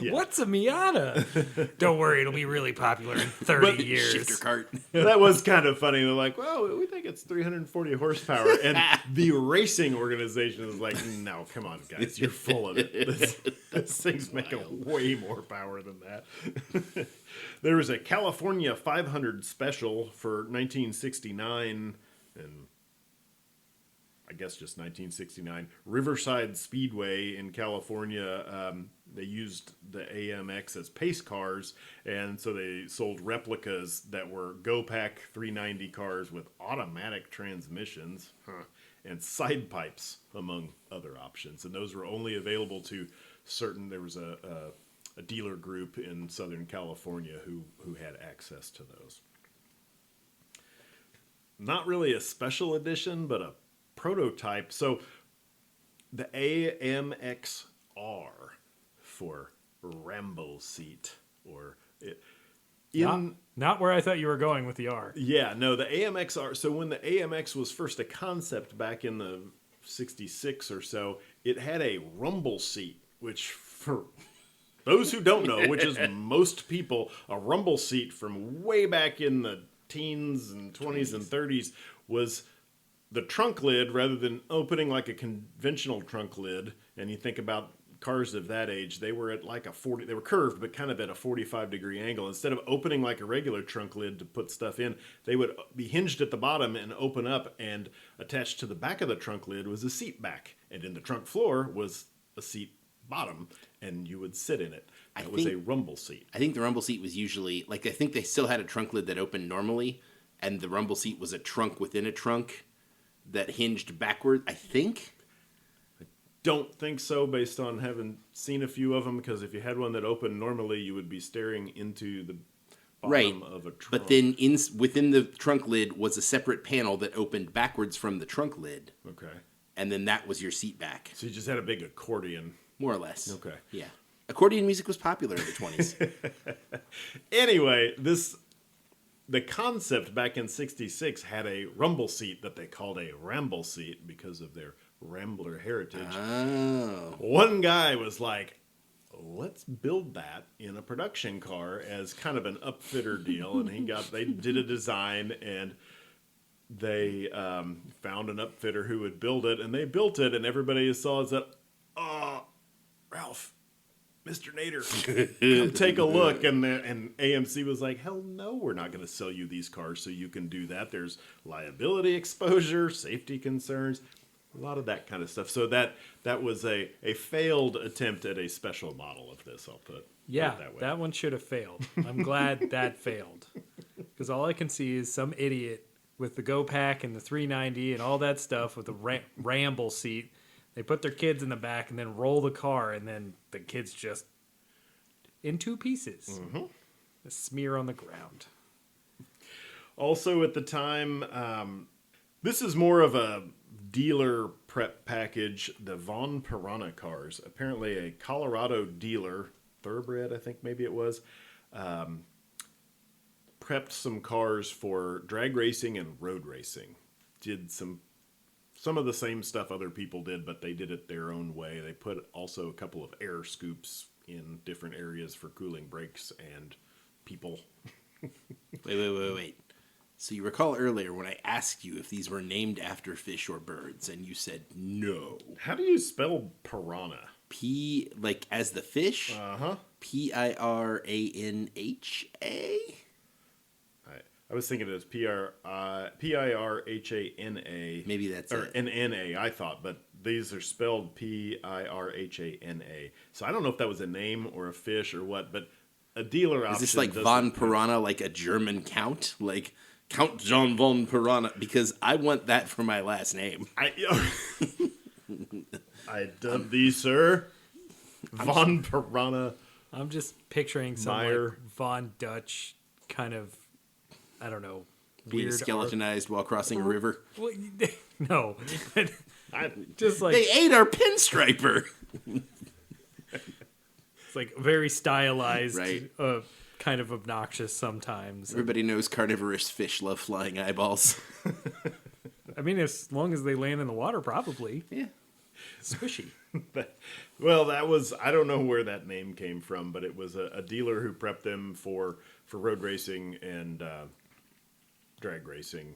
Yeah. What's a Miata? Don't worry, it'll be really popular in 30 years. Shifter cart. That was kind of funny. They're like, well, we think it's 340 horsepower. And the racing organization is like, no, come on, guys. You're full of it. This thing's making way more power than that. There was a California 500 special for 1969 and I guess just 1969, Riverside Speedway in California. They used the AMX as pace cars, and so they sold replicas that were Go-Pack 390 cars with automatic transmissions and side pipes, among other options. And those were only available to certain, there was a dealer group in Southern California who had access to those. Not really a special edition, but a prototype. So the AMXR for Ramble seat, or Not where I thought you were going with the R. yeah, no, the AMXR. So when the AMX was first a concept back in the 66 or so, it had a rumble seat, which for those who don't know, which is most people, a rumble seat from way back in the teens and 20s and 30s was the trunk lid, rather than opening like a conventional trunk lid. And you think about cars of that age, they were at like they were curved, but kind of at a 45-degree angle. Instead of opening like a regular trunk lid to put stuff in, they would be hinged at the bottom and open up, and attached to the back of the trunk lid was a seat back. And in the trunk floor was a seat bottom, and you would sit in it. It was a rumble seat. I think the rumble seat was usually, like, I think they still had a trunk lid that opened normally, and the rumble seat was a trunk within a trunk that hinged backward, I think. Don't think so, based on having seen a few of them, because if you had one that opened normally, you would be staring into the bottom of a trunk. But then within the trunk lid was a separate panel that opened backwards from the trunk lid. Okay. And then that was your seat back. So you just had a big accordion. More or less. Okay. Yeah. Accordion music was popular in the 20s. Anyway, the concept back in 66 had a rumble seat that they called a ramble seat because of their Rambler heritage. Oh. One guy was like, let's build that in a production car as kind of an upfitter deal. And they did a design, and they found an upfitter who would build it, and they built it, and everybody saw that, oh, Ralph, Mr. Nader, come take a look. And AMC was like, hell no, we're not going to sell you these cars so you can do that. There's liability exposure, safety concerns, a lot of that kind of stuff. So that was a failed attempt at a special model of this, I'll put Yeah, it that way. that one should have failed. I'm glad that failed. Because all I can see is some idiot with the Go-Pack and the 390 and all that stuff with the ramble seat. They put their kids in the back and then roll the car, and then the kids just in two pieces. Mm-hmm. A smear on the ground. Also at the time, this is more of a dealer prep package, the Von Piranha cars. Apparently a Colorado dealer, Thoroughbred I think maybe it was, prepped some cars for drag racing and road racing. Did some of the same stuff other people did, but they did it their own way. They put also a couple of air scoops in different areas for cooling brakes and people. Wait. So you recall earlier when I asked you if these were named after fish or birds, and you said no. How do you spell piranha? P, like as the fish? Uh-huh. Piranha. I was thinking it was Pirhana. Maybe that's or it. NNA, I thought, but these are spelled Pirhana. So I don't know if that was a name or a fish or what, but a dealer option. Is this like doesn't- von Piranha, like a German count? Like Count John von Piranha? Because I want that for my last name. I I dub thee, sir. Von Piranha. I'm just picturing some Meyer. like Von Dutch kind of, I don't know, Being weird skeletonized while crossing a river. Well, no, I, just like They ate our pinstriper. it's like very stylized, Right. kind of obnoxious sometimes. Everybody knows carnivorous fish love flying eyeballs. I mean, as long as they land in the water, probably Yeah. squishy. well, that was, I don't know where that name came from, but it was a dealer who prepped them for road racing and drag racing.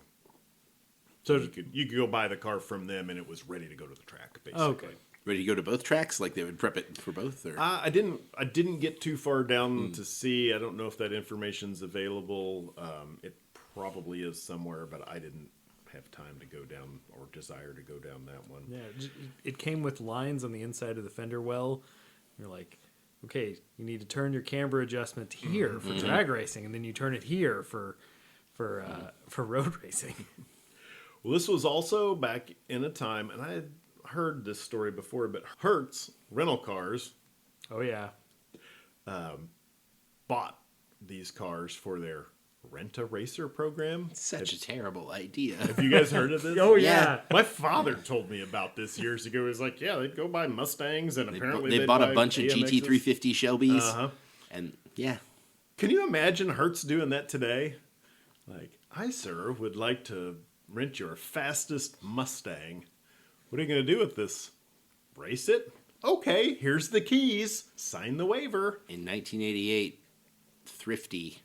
So you could go buy the car from them, and it was ready to go to the track, basically. Okay. Ready to go to both tracks? Like they would prep it for both? Or? I didn't get too far down to see. I don't know if that information's available. It probably is somewhere, but I didn't have time to go down or desire to go down that one. Yeah, it came with lines on the inside of the fender well. You're like, okay, you need to turn your camber adjustment here for drag racing, and then you turn it here for road racing. Well, this was also back in a time, and I had heard this story before, but Hertz rental cars Oh yeah, bought these cars for their Rent-A-Racer program. Such a terrible idea. Have you guys heard of this? oh Yeah. yeah. My father told me about this years ago. He was like, yeah, they'd go buy Mustangs, and apparently They they'd bought a buy bunch of AMXs. GT350 Shelbys. Uh-huh. And yeah. Can you imagine Hertz doing that today? Like, I, sir, would like to rent your fastest Mustang. What are you going to do with this? Race it? Okay, here's the keys. Sign the waiver. In 1988, Thrifty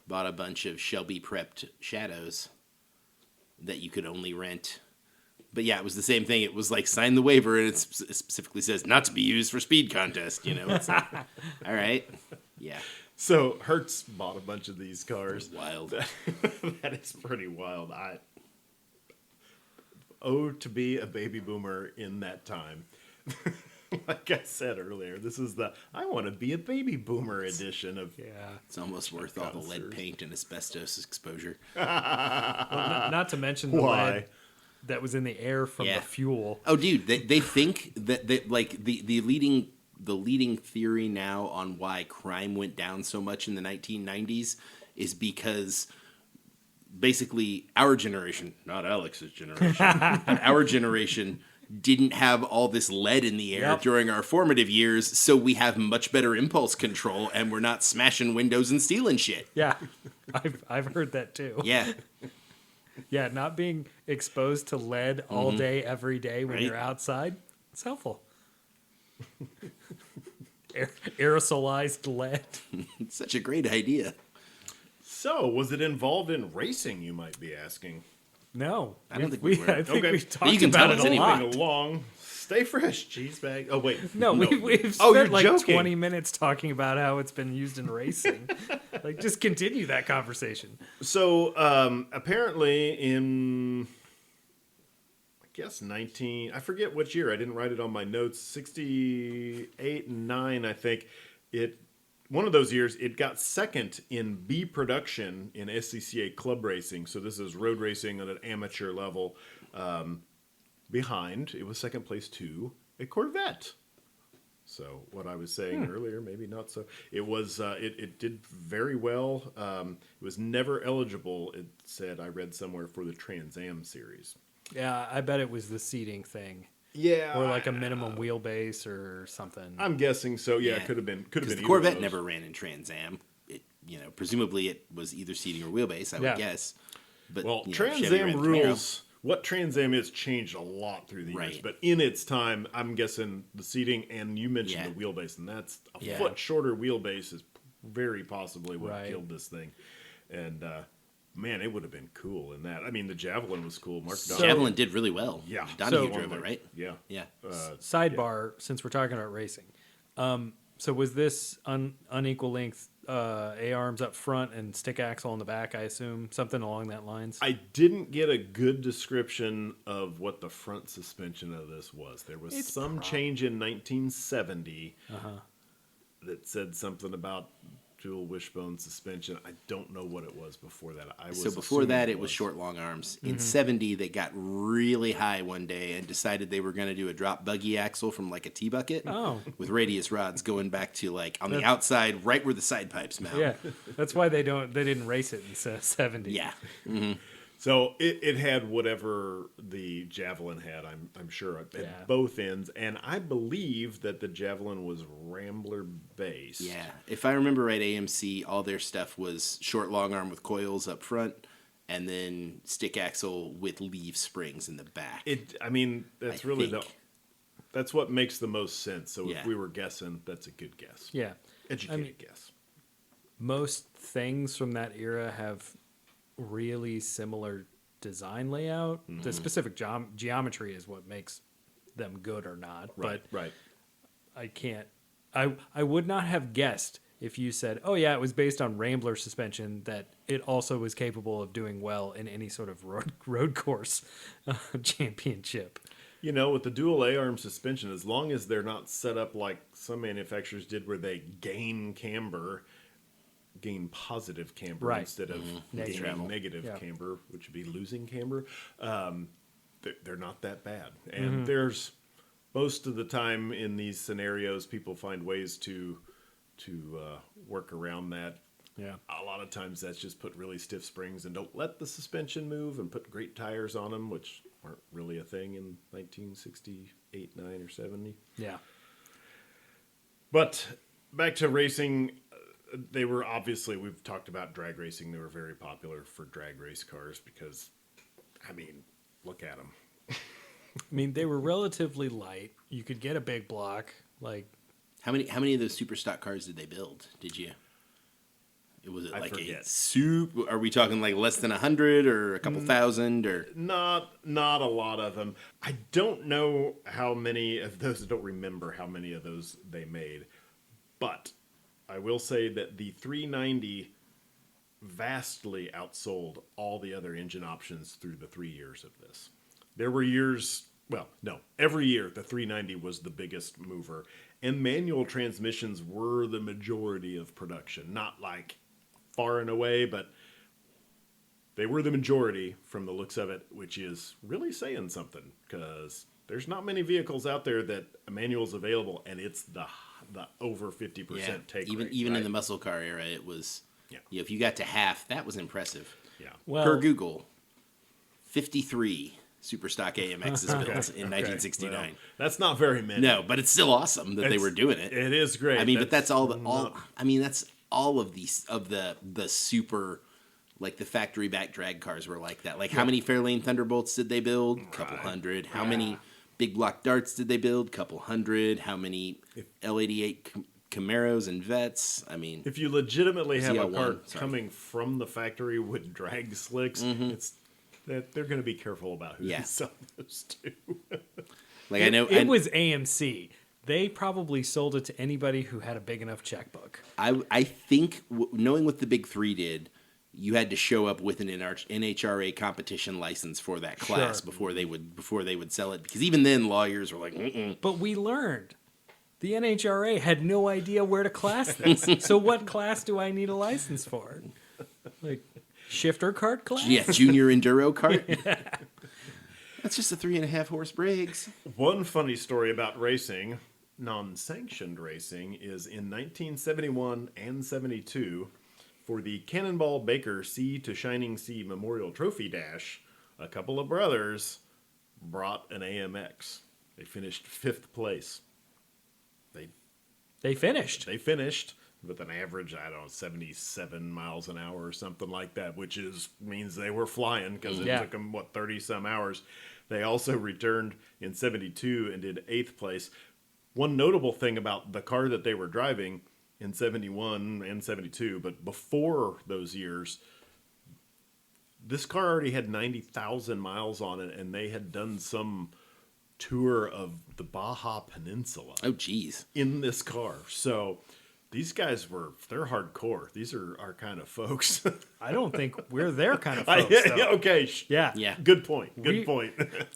bought a bunch of Shelby prepped Shadows that you could only rent. But yeah, it was the same thing. It was like sign the waiver, and it specifically says not to be used for speed contest. You know, it's like, all right, yeah, So Hertz bought a bunch of these cars. wild. That is pretty wild. To be a baby boomer in that time. Like I said earlier, this is the I want to be a baby boomer edition of Yeah. It's almost worth all the lead Connoisseurs. paint and asbestos exposure. Well, not to mention the Why? lead that was in the air from Yeah. the fuel. Oh, dude, they think that like the leading theory now on why crime went down so much in the 1990s is because basically our generation, not Alex's generation, but our generation didn't have all this lead in the air Yep. during our formative years, so we have much better impulse control and we're not smashing windows and stealing shit. Yeah, I've heard that too. Yeah. Yeah, not being exposed to lead all day, every day when Right. you're outside, it's helpful. Aerosolized lead. It's such a great idea. So, was it involved in racing, you might be asking? No, I don't think we were. I think Okay. we've But talked you can about tell it us a anyway. lot. Moving along. Stay fresh, cheese bag. Oh, wait. No, we've Oh, you're spent like joking. 20 minutes talking about how it's been used in racing. Like, just continue that conversation. So, apparently in, I guess, I forget which year. I didn't write it on my notes. 68 and 9, I think. One of those years, it got second in B production in SCCA club racing. So this is road racing at an amateur level. Behind, it was second place to a Corvette. So what I was saying earlier, maybe not so. It was it did very well. It was never eligible. It said, I read somewhere, for the Trans Am series. Yeah, I bet it was the seating thing. Yeah, Or like a minimum wheelbase or something. I'm guessing so. Yeah, Yeah. it could have been. Because the either of Corvette those. never ran in Trans Am. It, presumably it was either seating or wheelbase, I would Yeah. guess. But Well, Chevy Trans ran Am the Camaro. rules. What Trans Am is changed a lot through the years, Right. but in its time, I'm guessing the seating, and you mentioned Yeah. the wheelbase, and that's a Yeah. foot shorter wheelbase is very possibly what Right. killed this thing. And man, it would have been cool in that. I mean, the Javelin was cool. Mark So- Donahue. Javelin did really well. Yeah. Donahue So- drove it, right? Yeah. Yeah. Sidebar, since we're talking about racing. So was this unequal length A-arms up front and stick axle on the back, I assume? Something along that lines? I didn't get a good description of what the front suspension of this was. There was It's some change in 1970 that said something about dual wishbone suspension. I don't know what it was before that. So before that, it was short long arms. In 70, they got really high one day and decided they were going to do a drop buggy axle from like a T-bucket with radius rods going back to like on the outside, right where the side pipes mount. Yeah, that's why they didn't race it in 70. Yeah. So it had whatever the Javelin had, I'm sure, at both ends. And I believe that the Javelin was Rambler base. Yeah. If I remember right, AMC, all their stuff was short long arm with coils up front and then stick axle with leaf springs in the back. That's what makes the most sense. So if we were guessing, that's a good guess. Yeah. Educated guess. Most things from that era have really similar design layout. The specific geometry is what makes them good or not. Right. I can't. I would not have guessed if you said, "Oh yeah, it was based on Rambler suspension," that it also was capable of doing well in any sort of road course championship. You know, with the dual A-arm suspension, as long as they're not set up like some manufacturers did, where they gain positive camber instead of gaining negative camber, which would be losing camber. They're not that bad. And there's most of the time in these scenarios, people find ways to work around that. Yeah. A lot of times that's just put really stiff springs and don't let the suspension move and put great tires on them, which aren't really a thing in 1968, 9, or 70. Yeah. But back to racing. They were obviously, we've talked about drag racing. They were very popular for drag race cars because, I mean, look at them. They were relatively light. You could get a big block. Like, how many of those super stock cars did they build? Did you? Was it I like forget. a super? Are we talking like less than 100 or a couple thousand or? Not a lot of them. I don't know how many of those. I don't remember how many of those they made, but I will say that the 390 vastly outsold all the other engine options through the 3 years of this. There were years, every year the 390 was the biggest mover, and manual transmissions were the majority of production. Not like far and away, but they were the majority from the looks of it, which is really saying something, because there's not many vehicles out there that a manual's available, and it's the over 50% take rate. Even right? in the muscle car era, it was. Yeah. If you got to half, that was impressive. Yeah. well, Per Google, 53 super stock AMXs built in 1969. Well, that's not very many. No, but it's still awesome that they were doing it. It is great. That's all of these of the super, like the factory back drag cars were like that. Like how many Fairlane Thunderbolts did they build? Couple hundred. How many big block darts did they build? Couple hundred. How many L88 Camaros and Vets? If you legitimately have a car coming from the factory with drag slicks, it's that they're going to be careful about who they sell those to. It was AMC. They probably sold it to anybody who had a big enough checkbook. I think knowing what the big three did, you had to show up with an NHRA competition license for that class before they would sell it. Because even then, lawyers were like, mm-mm. But we learned the NHRA had no idea where to class this. So what class do I need a license for? Like shifter cart class? Yeah, junior enduro cart. That's just a 3.5 horse Briggs. One funny story about racing, non-sanctioned racing, is in 1971 and 72. For the Cannonball Baker Sea to Shining Sea Memorial Trophy Dash, a couple of brothers brought an AMX. They finished 5th place. They finished. They finished with an average, 77 miles an hour or something like that, which means they were flying because it took them, 30-some hours. They also returned in 72 and did 8th place. One notable thing about the car that they were driving in 71 and 72, but before those years, this car already had 90,000 miles on it, and they had done some tour of the Baja Peninsula. Oh, geez. In this car. So these guys they're hardcore. These are our kind of folks. I don't think we're their kind of folks. though. Okay. Yeah. Yeah. Good point. Good We- point.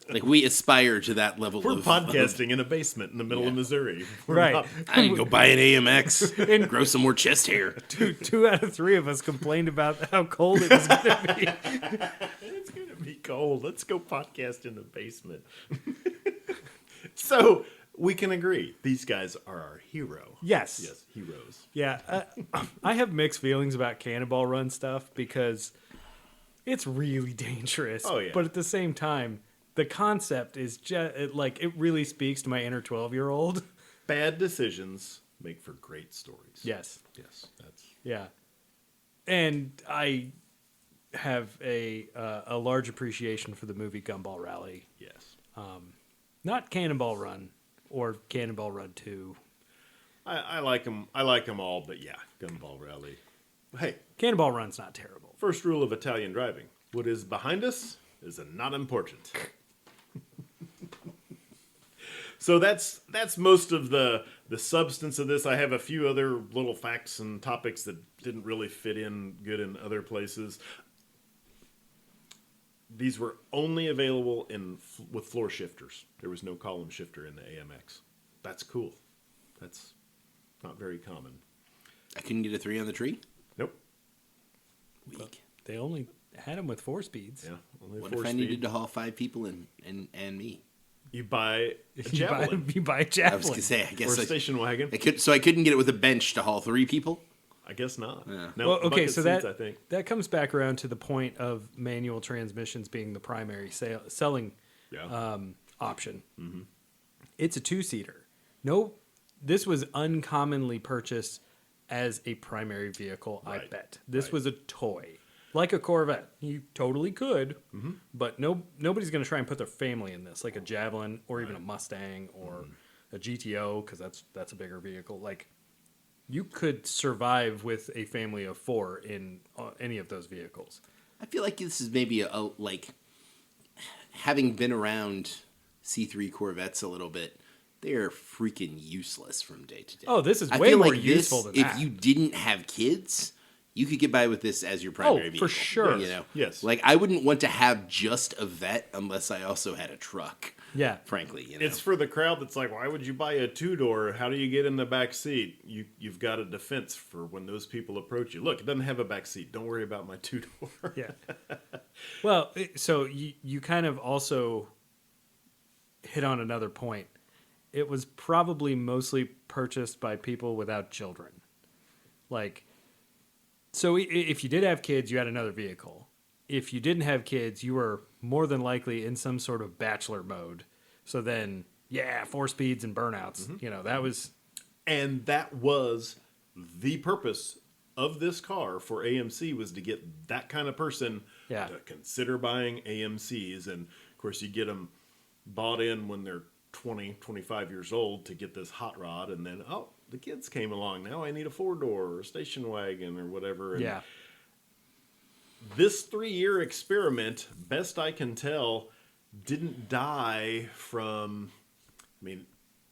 Like we aspire to that level We're of podcasting in a basement in the middle of Missouri. We're Right. not- I need to go buy an AMX and grow some more chest hair. Two out of three of us complained about how cold it was going to be. It's gonna be cold. Let's go podcast in the basement. So we can agree these guys are our hero. Yes. Yes, heroes. Yeah. I have mixed feelings about Cannonball Run stuff because it's really dangerous. Oh, yeah. But at the same time, the concept is just it really speaks to my inner 12-year-old. Bad decisions make for great stories. Yes. Yes, that's Yeah. And I have a large appreciation for the movie Gumball Rally. yes. Not Cannonball Run or Cannonball Run 2. I like them. I like them all, but yeah, Gumball Rally. Hey, Cannonball Run's not terrible. first rule of Italian driving: what is behind us is not important. So that's most of the substance of this. I have a few other little facts and topics that didn't really fit in good in other places. These were only available with floor shifters. There was no column shifter in the AMX. That's cool. That's not very common. I couldn't get a 3 on the tree. Nope. Weak. They only had them with 4 speeds. Yeah. Only What four if I speed. needed to haul 5 people and me? You buy a You buy, javelin you buy a I was javelin. gonna say, I or guess a station wagon. I couldn't get it with a bench to haul 3 people. I guess not. Yeah. No, Well, okay, bucket so seats, that I think. that comes back around to the point of manual transmissions being the primary selling Yeah. option. Mm-hmm. It's a 2-seater. No, this was uncommonly purchased as a primary vehicle. I Right. bet this Right. was a toy, like a Corvette. You totally could, but nobody's going to try and put their family in this, like a Javelin or even a Mustang or a GTO, because that's a bigger vehicle. Like, you could survive with a family of 4 in any of those vehicles. I feel like this is maybe like having been around C3 Corvettes a little bit. They're freaking useless from day to day. Oh, this is I way feel more like useful this, than if that. you didn't have kids, you could get by with this as your primary for vehicle. sure. You know, Yes. Like I wouldn't want to have just a vet unless I also had a truck. Yeah. Frankly, you know. It's for the crowd that's like, why would you buy a 2-door? How do you get in the back seat? You've got a defense for when those people approach you. Look, it doesn't have a back seat. Don't worry about my 2-door. Yeah. Well, so you kind of also hit on another point. It was probably mostly purchased by people without children. Like, so if you did have kids, you had another vehicle. If you didn't have kids, you were more than likely in some sort of bachelor mode. So then, yeah, 4 speeds and burnouts. Mm-hmm. You know, that was... And that was the purpose of this car for AMC, was to get that kind of person Yeah. to consider buying AMCs. And of course, you get them bought in when they're 20, 25 years old to get this hot rod. And then, oh, the kids came along. Now I need a 4-door or a station wagon or whatever. And Yeah. this 3-year experiment, best I can tell, didn't die from, I mean,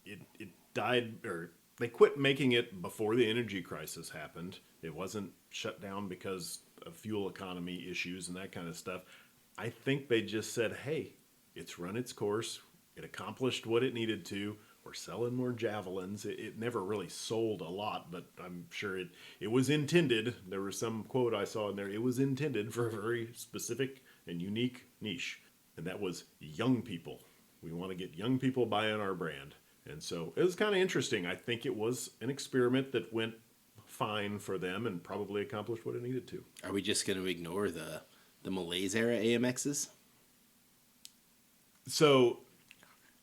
it died, or they quit making it before the energy crisis happened. It wasn't shut down because of fuel economy issues and that kind of stuff. I think they just said, hey, it's run its course. It accomplished what it needed to. We're selling more Javelins. It never really sold a lot, but I'm sure it was intended. There was some quote I saw in there. It was intended for a very specific and unique niche, and that was young people. We want to get young people buying our brand. And so it was kind of interesting. I think it was an experiment that went fine for them and probably accomplished what it needed to. Are we just going to ignore the Malaise era AMXs? So,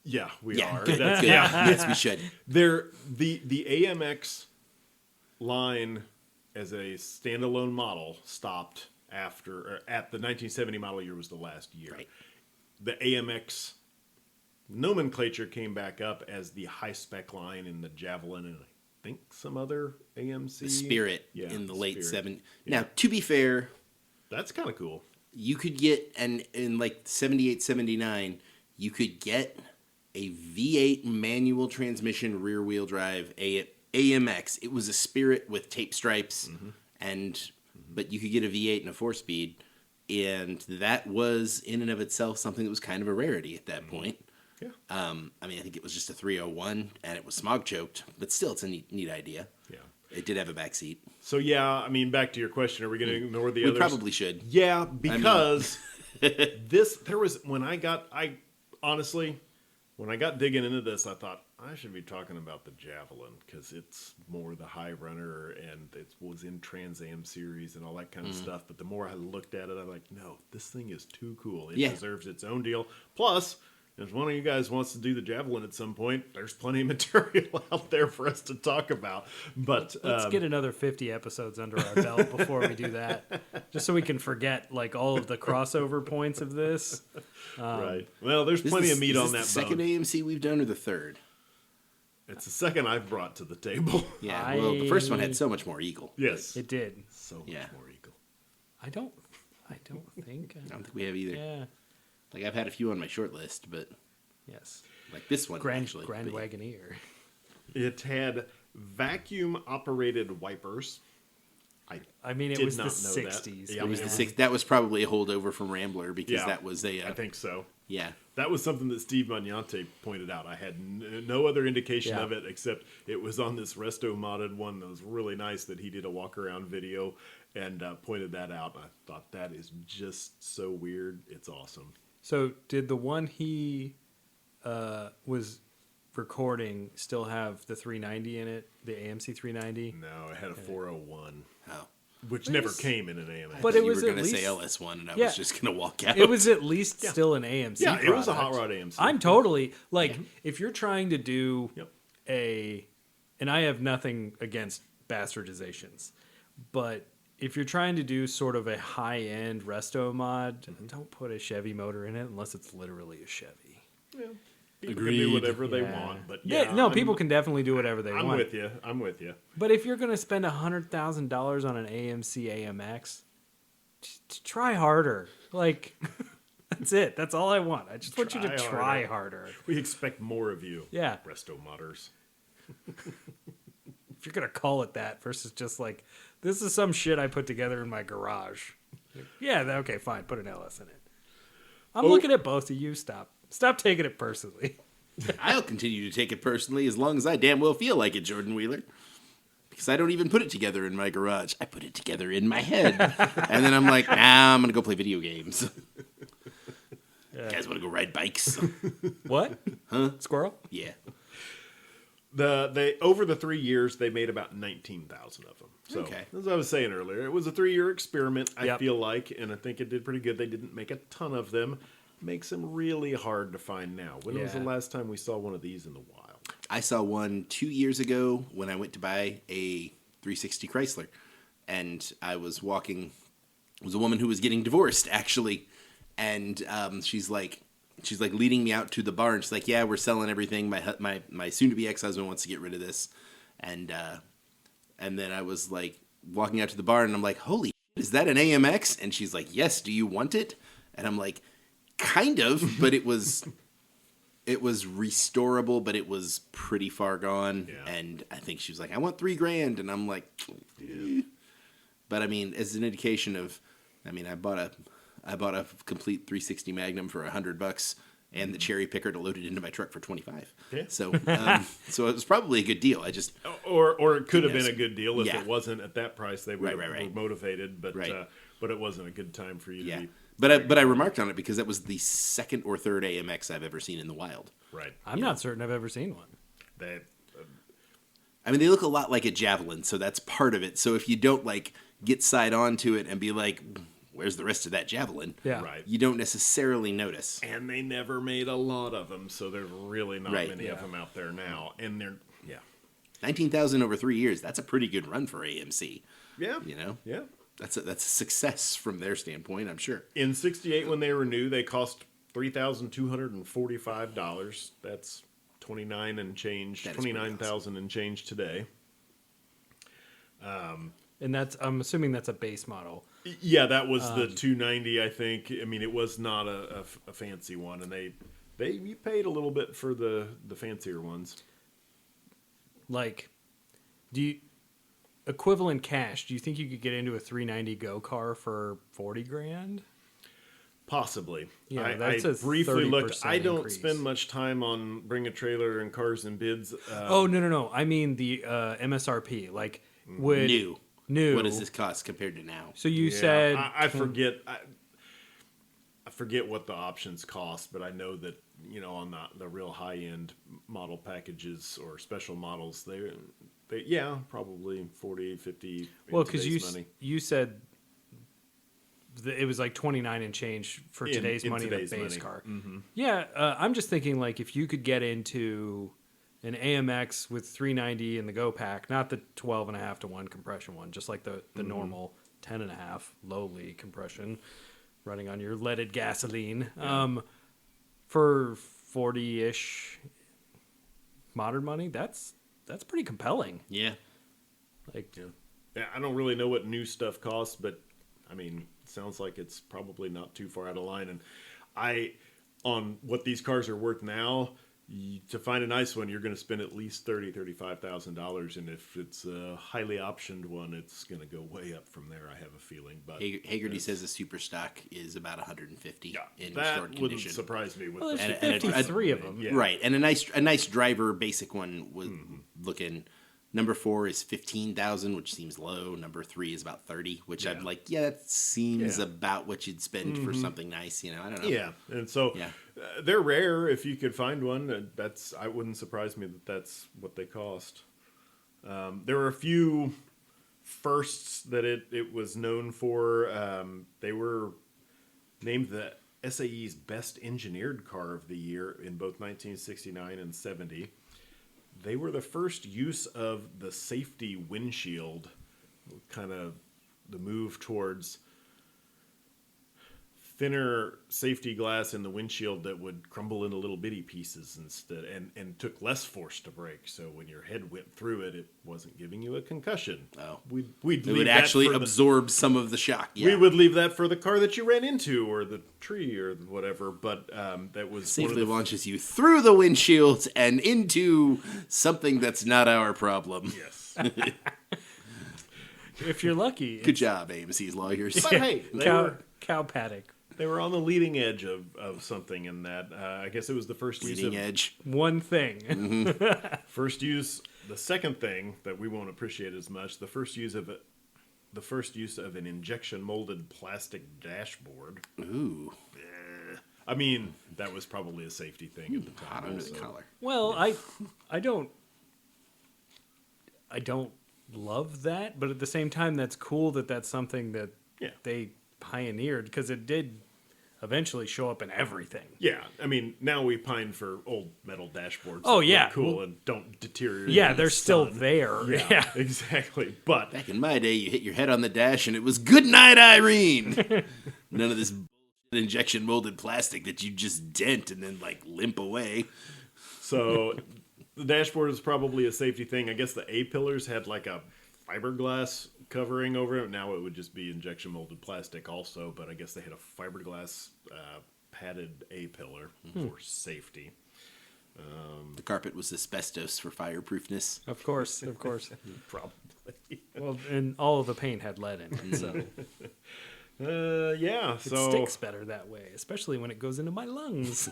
yeah, we Yeah, are. good, That's, good. yeah. Yes, we should. The AMX line as a standalone model stopped at the 1970 model year was the last year. Right. The AMX nomenclature came back up as the high spec line in the Javelin and I think some other AMC. The Spirit Yeah, in the late Spirit. 70s. Now, to be fair, That's kind of cool. you could get, and in like 78, 79, you could get a V8 manual transmission rear wheel drive AMX. It was a Spirit with tape stripes, but you could get a V8 and a 4-speed, and that was in and of itself something that was kind of a rarity at that point. Yeah. I mean, I think it was just a 301, and it was smog choked, but still, it's a neat idea. Yeah. It did have a back seat. So yeah, I mean, back to your question, are we going to ignore the We others? probably should. Yeah, because honestly, when I got digging into this, I thought I should be talking about the Javelin because it's more the high runner and it was in Trans Am series and all that kind of stuff. But the more I looked at it, I'm like, no, this thing is too cool. It deserves its own deal. Plus, if one of you guys wants to do the Javelin at some point, there's plenty of material out there for us to talk about. But let's get another 50 episodes under our belt before we do that, just so we can forget like all of the crossover points of this. Right. Well, there's plenty of meat on that the second bone. AMC we've done or the third? It's the second I've brought to the table. Yeah, well, the first one had so much more eagle. Yes. It did. So much Yeah. more eagle. I don't think. I don't think we have either. Yeah. Like, I've had a few on my short list, but Yes. like this one, Grand actually. Grand but- Wagoneer. It had vacuum operated wipers. I mean, it Did was the not know that. 60s. Yeah. It was the sixth. That was probably a holdover from Rambler because Yeah, that was a. I think so. Yeah. That was something that Steve Magnante pointed out. I had no other indication Yeah. of it except it was on this resto modded one that was really nice that he did a walk around video and pointed that out. And I thought that is just so weird. It's awesome. So, did the one he was recording still have the 390 in it, the AMC 390? No, it had a 401, Oh. which But never it's- came in an AMA. But You it was were at going to say least- LS1, and I Yeah. was just going to walk out. It was at least still an AMC. yeah, it was a product. hot rod AMC. I'm totally like, if you're trying to do Yep. and I have nothing against bastardizations, but if you're trying to do sort of a high end resto mod, don't put a Chevy motor in it unless it's literally a Chevy. Yeah. People can do whatever they Yeah. want, but No, people can definitely do whatever they I'm want. with you. I'm with you. But if you're going to spend $100,000 on an AMC AMX, try harder. Like, that's it. That's all I want. I just want you to Try try harder. We expect more of you. Yeah. Resto modders. If you're going to call it that versus just like, this is some shit I put together in my garage. Yeah, okay, fine. Put an LS in it. I'm looking at both of you. Stop taking it personally. I'll continue to take it personally as long as I damn well feel like it, Jordan Wheeler. Because I don't even put it together in my garage. I put it together in my head. And then I'm like, I'm going to go play video games. You guys want to go ride bikes? What? Huh? Squirrel? Yeah. They over the 3 years they made about 19,000 of them. So Okay. as I was saying earlier, it was a 3-year experiment. I Yep. feel like, and I think it did pretty good. They didn't make a ton of them. Makes them really hard to find now. When was the Yeah. last time we saw one of these in the wild? I saw one 2 years ago when I went to buy a 360 Chrysler. And I was walking, it was a woman who was getting divorced, actually. And she's like leading me out to the barn. She's like, yeah, we're selling everything. My soon-to-be ex-husband wants to get rid of this. And then I was like walking out to the barn, and I'm like, holy shit, is that an AMX? And she's like, yes, do you want it? And I'm like, kind of, but it was restorable, but it was pretty far gone. Yeah. And I think she was like, I want $3,000. And I'm like, eh. But I mean, as an indication of, I mean, I bought a complete 360 Magnum for $100 and the cherry picker to load it into my truck for $25. Yeah. So it was probably a good deal. I just, Or it could have Yes. been a good deal if Yeah. it wasn't at that price. They would Right. were motivated, but Right. but it wasn't a good time for you yeah. to be But I remarked on it because that was the second or third AMX I've ever seen in the wild. right. I'm not certain I've ever seen one. That I mean, they look a lot like a Javelin, so that's part of it. So if you don't like get side on to it and be like, where's the rest of that Javelin? Yeah. Right. You don't necessarily notice. And they never made a lot of them, so there's really not Right. many of Yeah. them out there now. And they're 19,000 over 3 years, that's a pretty good run for AMC. yeah, You know? yeah. That's a success from their standpoint, I'm sure. In '68, when they were new, they cost $3,245. That's 29 and change, That is pretty 29,000 and change today. And I'm assuming that's a base model. Yeah, that was the 290, I think. I mean, it was not a fancy one, and you paid a little bit for the fancier ones. Like, Do you equivalent cash? Do you think you could get into a 390 Go car for 40 grand? Possibly. Yeah, I that's a briefly looked. 30% I don't increase. spend much time on Bring a Trailer and Cars and Bids. Oh no! I mean the MSRP. Like would New. What does this cost compared to now? So you Yeah, said I forget. I forget what the options cost, but I know that on the real high end model packages or special models, they probably 40, 50. well because money. you said it was like 29 and change for today's in money in today's a base money. car. Mm-hmm. Yeah, I'm just thinking like if you could get into an AMX with 390 in the Go pack, not the 12.5 to 1 compression one, just like the normal 10.5 lowly compression running on your leaded gasoline, for 40-ish modern money, that's pretty compelling. Yeah. Like, Yeah, I don't really know what new stuff costs, but I mean, it sounds like it's probably not too far out of line. And on what these cars are worth now, to find a nice one, you're going to spend at least $35,000, and if it's a highly optioned one, it's going to go way up from there. I have a feeling. But Hagerty says the super stock is about 150 in that restored wouldn't condition. surprise me. With well, the there's 53 of them. Yeah. Right, and a nice driver basic one was looking. Number 4 is 15,000, which seems low. Number 3 is about 30, which I'm like, that seems about what you'd spend for something nice. I don't know. Yeah, and so they're rare. If you could find one, I wouldn't surprise me that that's what they cost. There were a few firsts that it was known for. They were named the SAE's best engineered car of the year in both 1969 and 70. They were the first use of the safety windshield, kind of the move towards thinner safety glass in the windshield that would crumble into little bitty pieces instead, and took less force to brake. So when your head went through it, it wasn't giving you a concussion. Oh. We'd It would actually absorb some of the shock. Yeah. We would leave that for the car that you ran into or the tree or whatever. But that was safely launches you through the windshield and into something that's not our problem. Yes. If you're lucky. Good job, AMC's lawyers. But hey, cow paddock. They were on the leading edge of something in that. I guess it was the first use Leading of edge. One thing. first use. The second thing that we won't appreciate as much. The first use of an injection molded plastic dashboard. Ooh. I mean, that was probably a safety thing at the time. Hot under the also. collar. Well, I don't love that, but at the same time, that's cool that that's something that they pioneered because it did eventually show up in everything. Yeah, I mean, now we pine for old metal dashboards. Oh, that yeah. look cool and don't deteriorate. Yeah, in they're the still sun. there. Yeah, exactly. But Back in my day, you hit your head on the dash and it was good night, Irene. None of this injection molded plastic that you just dent and then like limp away. so the dashboard is probably a safety thing. I guess the A pillars had like a fiberglass covering over it. Now it would just be injection molded plastic also, but I guess they had a fiberglass padded A pillar for safety. The carpet was asbestos for fireproofness. Of course. Probably. Well, and all of the paint had lead in it, so Yeah, it so sticks better that way, especially when it goes into my lungs.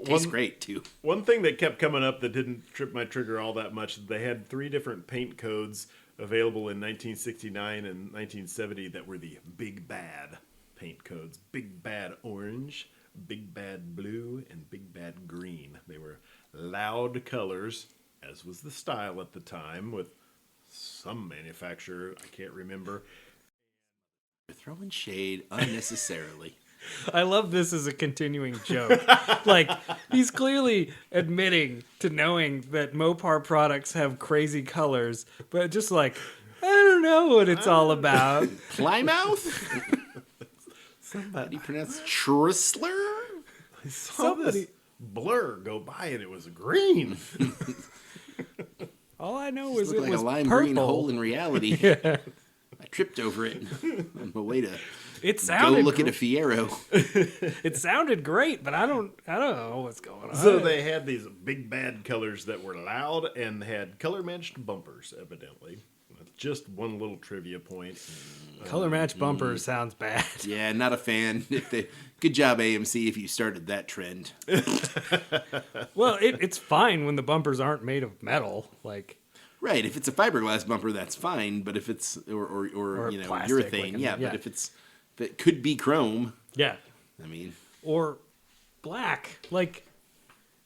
Tastes great too. One thing that kept coming up that didn't trip my trigger all that much, they had 3 different paint codes available in 1969 and 1970 that were the Big Bad paint codes. Big Bad Orange, Big Bad Blue, and Big Bad Green. They were loud colors, as was the style at the time, with some manufacturer, I can't remember. You're throwing shade unnecessarily. I love this as a continuing joke. Like, he's clearly admitting to knowing that Mopar products have crazy colors, but just like, I don't know what it's all about. Plymouth? How do you pronounce Chrysler? I saw this blur go by and it was green. All I know is Looked it like was a lime purple. green hole in reality. I tripped over it on my way to It Go sounded look at a Fiero. it sounded great, but I don't know what's going on. So they had these big bad colors that were loud and had color matched bumpers, evidently. Just one little trivia point. Color match bumper sounds bad. Yeah, not a fan. Good job, AMC, if you started that trend. Well, it's fine when the bumpers aren't made of metal, like. Right, if it's a fiberglass bumper, that's fine. But if it's or plastic, urethane, like, yeah. yeah. But if it could be chrome, Yeah. I mean, Or black. Like,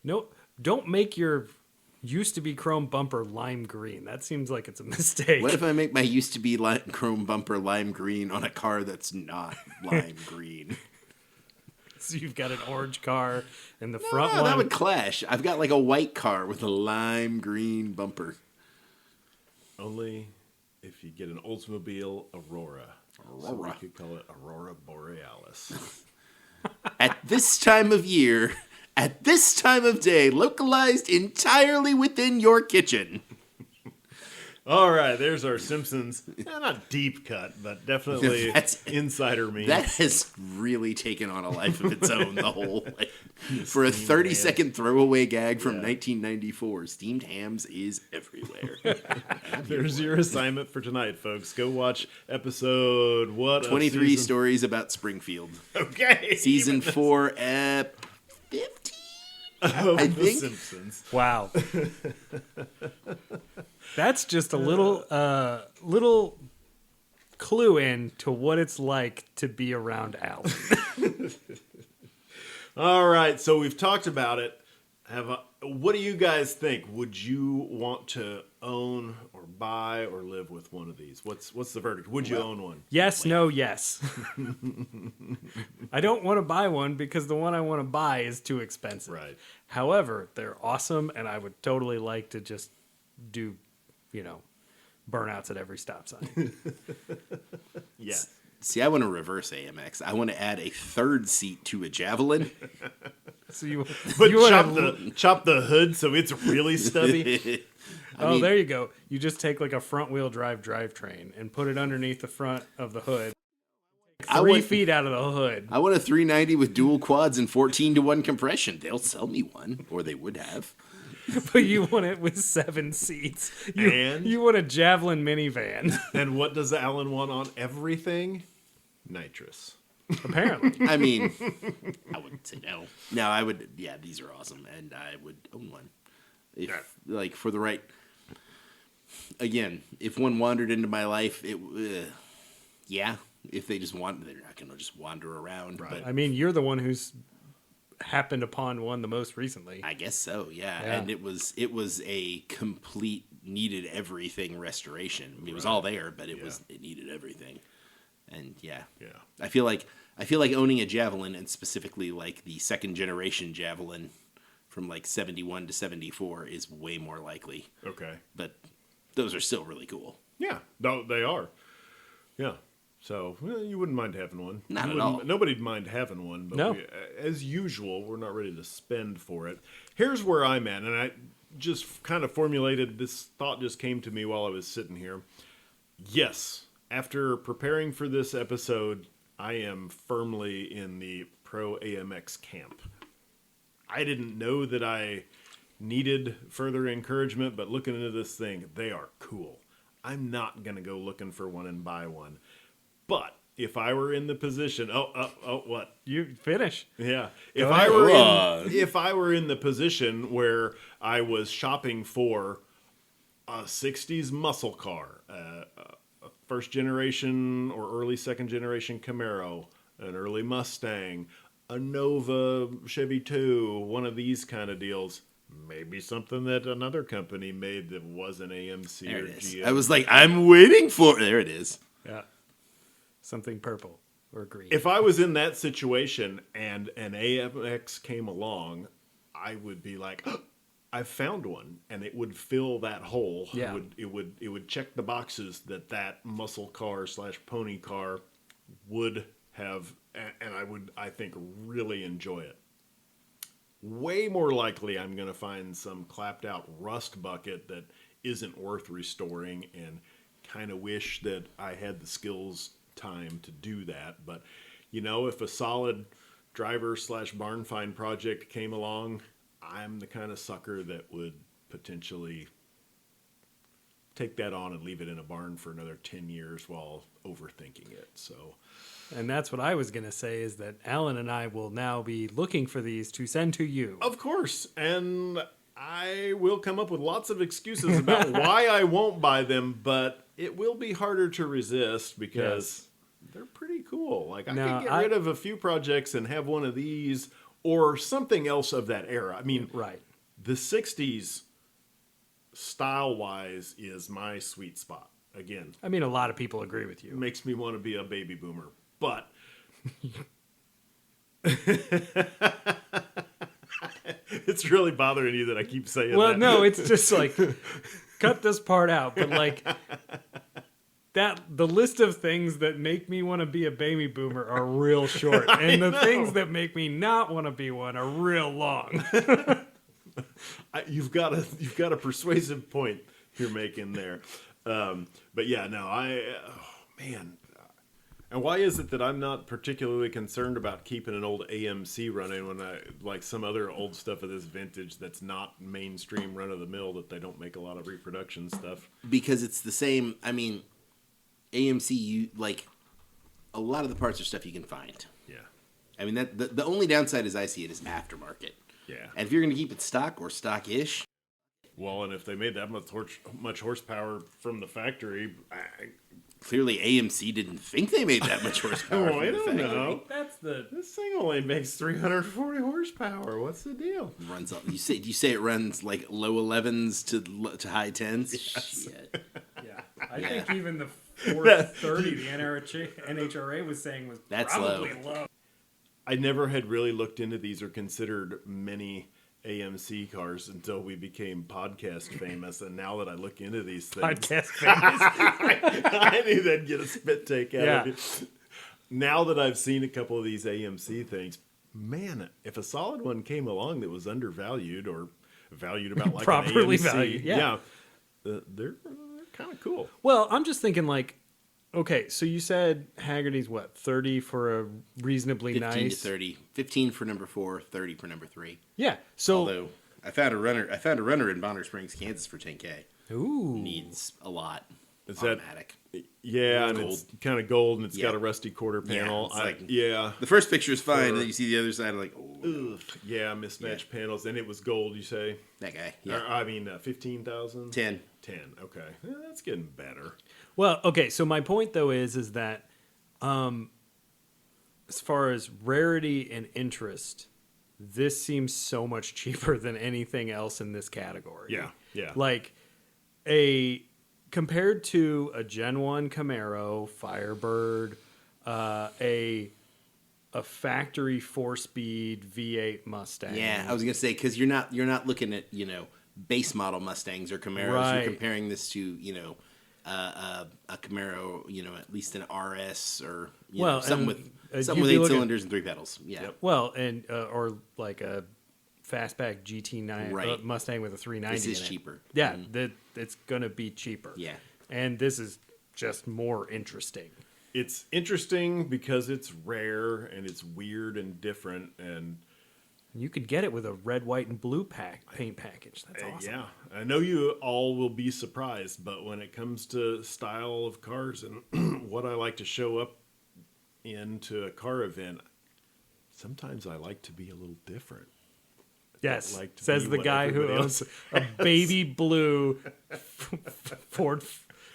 no, don't make your used to be chrome bumper lime green. That seems like it's a mistake. what if I make my used to be chrome bumper lime green on a car that's not lime green? So you've got an orange car and the No, front one. that would clash. I've got like a white car with a lime green bumper. Only if you get an Oldsmobile Aurora. So we could call it Aurora Borealis. At this time of year, at this time of day, localized entirely within your kitchen. All right, there's our Simpsons. Not deep cut, but definitely That's- insider memes. That has really taken on a life of its own. The whole for a 30-second throwaway gag from 1994, steamed hams is everywhere. There's your assignment for tonight, folks. Go watch episode 23 stories about Springfield. Okay, Season 4, 15. of I The think- Simpsons. Wow. That's just a little clue in to what it's like to be around Alan. All right, so we've talked about it. What do you guys think? Would you want to own or buy or live with one of these? What's the verdict? Would you own one? Yes, no, yes. I don't want to buy one because the one I want to buy is too expensive. Right. However, they're awesome, and I would totally like to just do, burnouts at every stop sign. Yeah. See, I want to reverse AMX. I want to add a third seat to a Javelin. So you, But you wanna- chop the hood so it's really stubby. I mean, there you go. You just take like a front wheel drive drivetrain and put it underneath the front of the hood. I 3 want- feet out of the hood. I want a 390 with dual quads and 14-to-1 compression. They'll sell me one, or they would have. But you want it with 7 seats. And? You want a Javelin minivan. And what does Alan want on everything? Nitrous. Apparently. I mean, I wouldn't say no. No, I would. Yeah, these are awesome, and I would own one if, like, for the right. Again, if one wandered into my life, yeah. If they just want, they're not going to just wander around. Right. But I mean, you're the one who's happened upon one the most recently. I guess so. Yeah, Yeah. and it was a complete needed everything restoration. I mean, it was all there, but it needed everything. And yeah. I feel like owning a Javelin, and specifically like the second generation Javelin from like 71 to 74 is way more likely. Okay. But those are still really cool. Yeah, no, they are. Yeah. So you wouldn't mind having one. Not You at wouldn't- all. Nobody'd mind having one, but No. as usual, we're not ready to spend for it. Here's where I'm at, and I just kind of formulated this thought just came to me while I was sitting here. Yes, after preparing for this episode, I am firmly in the pro AMX camp. I didn't know that I needed further encouragement, but looking into this thing, they are cool. I'm not going to go looking for one and buy one. But if I were in the position, what? You finish. Yeah. Go ahead. If I were in the position where I was shopping for a 60s muscle car, a first generation or early second generation Camaro, an early Mustang, a Nova Chevy 2, one of these kind of deals, maybe something that another company made that wasn't AMC There or it is. GM. I was like, I'm waiting for. There it is. Yeah. Something purple or green. If I was in that situation and an AMX came along, I would be like, oh, I found one, and it would fill that hole. Yeah. It would check the boxes that muscle car / pony car would have, and I think really enjoy it. Way more likely, I'm going to find some clapped out rust bucket that isn't worth restoring, and kind of wish that I had the skills time to do that. But, if a solid driver/barn find project came along, I'm the kind of sucker that would potentially take that on and leave it in a barn for another 10 years while overthinking it. So, And that's what I was going to say, is that Alan and I will now be looking for these to send to you. of course, and I will come up with lots of excuses about why I won't buy them, but it will be harder to resist because they're pretty cool. Like, I Now, could get rid of a few projects and have one of these or something else of that era. I mean, Right. the 60s, style-wise, is my sweet spot. Again, I mean, a lot of people agree with you. it makes me want to be a baby boomer. But it's really bothering you that I keep saying Well, that. no, it's just like, cut this part out. But like, the list of things that make me want to be a baby boomer are real short. And the things that make me not want to be one are real long. You've got a persuasive point you're making there. But yeah, no, man. And why is it that I'm not particularly concerned about keeping an old AMC running when I like some other old stuff of this vintage that's not mainstream run of the mill, that they don't make a lot of reproduction stuff? Because it's the same. I mean, AMC, a lot of the parts are stuff you can find. Yeah. I mean, that the only downside as I see it is aftermarket. Yeah. And if you're going to keep it stock or stock-ish, Well, and if they made that much horsepower from the factory, clearly AMC didn't think they made that much horsepower. I don't know. That's This thing only makes 340 horsepower. What's the deal? Runs up. You say it runs like low 11s to high 10s? Shit. Yeah. I think even the 430 the NHRA was saying was That's probably low. I never had really looked into these or considered many AMC cars until we became podcast famous. And now that I look into these things, Podcast famous. I knew that'd get a spit take out Yeah. of you. Now that I've seen a couple of these AMC things, man, if a solid one came along that was undervalued or valued about like Properly an AMC, valued, yeah. they're kind of cool. Well, I'm just thinking like, okay, so you said Haggerty's what, 30 for a reasonably 15 nice? to 30. 15 for number 4, 30 for number 3. Yeah. So Although I found a runner in Bonner Springs, Kansas for 10K. ooh. Needs a lot. Is that- automatic. Yeah, and Gold. it's kind of gold, and it's Yeah. got a rusty quarter panel. it's like- The first picture is fine, and then you see the other side, like, oh, Ugh, yeah, mismatched panels, and it was gold. You say? that guy. Or, Yeah. I mean, 15,000. 10. 10. Okay, yeah, that's getting better. Well, okay, so my point though is that as far as rarity and interest, this seems so much cheaper than anything else in this category. Yeah, yeah. Like compared to a Gen 1 Camaro, Firebird, a factory 4-speed V8 Mustang. Yeah, I was gonna say, because you're not looking at base model Mustangs or Camaros. Right. You're comparing this to a Camaro, at least an RS or something and, with you'd be 8 looking- cylinders and 3 pedals. Yeah. Yep. Well, and or like a fastback GT9 Right. Mustang with a 390. This is in it. cheaper. Yeah, it's gonna be cheaper. Yeah. And this is just more interesting. It's interesting because it's rare and it's weird and different, and You could get it with a red, white, and blue paint package. That's awesome. yeah, I know you all will be surprised, but when it comes to style of cars and what I like to show up into a car event, sometimes I like to be a little different. Yes, like to says be the what guy who everybody owns a baby blue Ford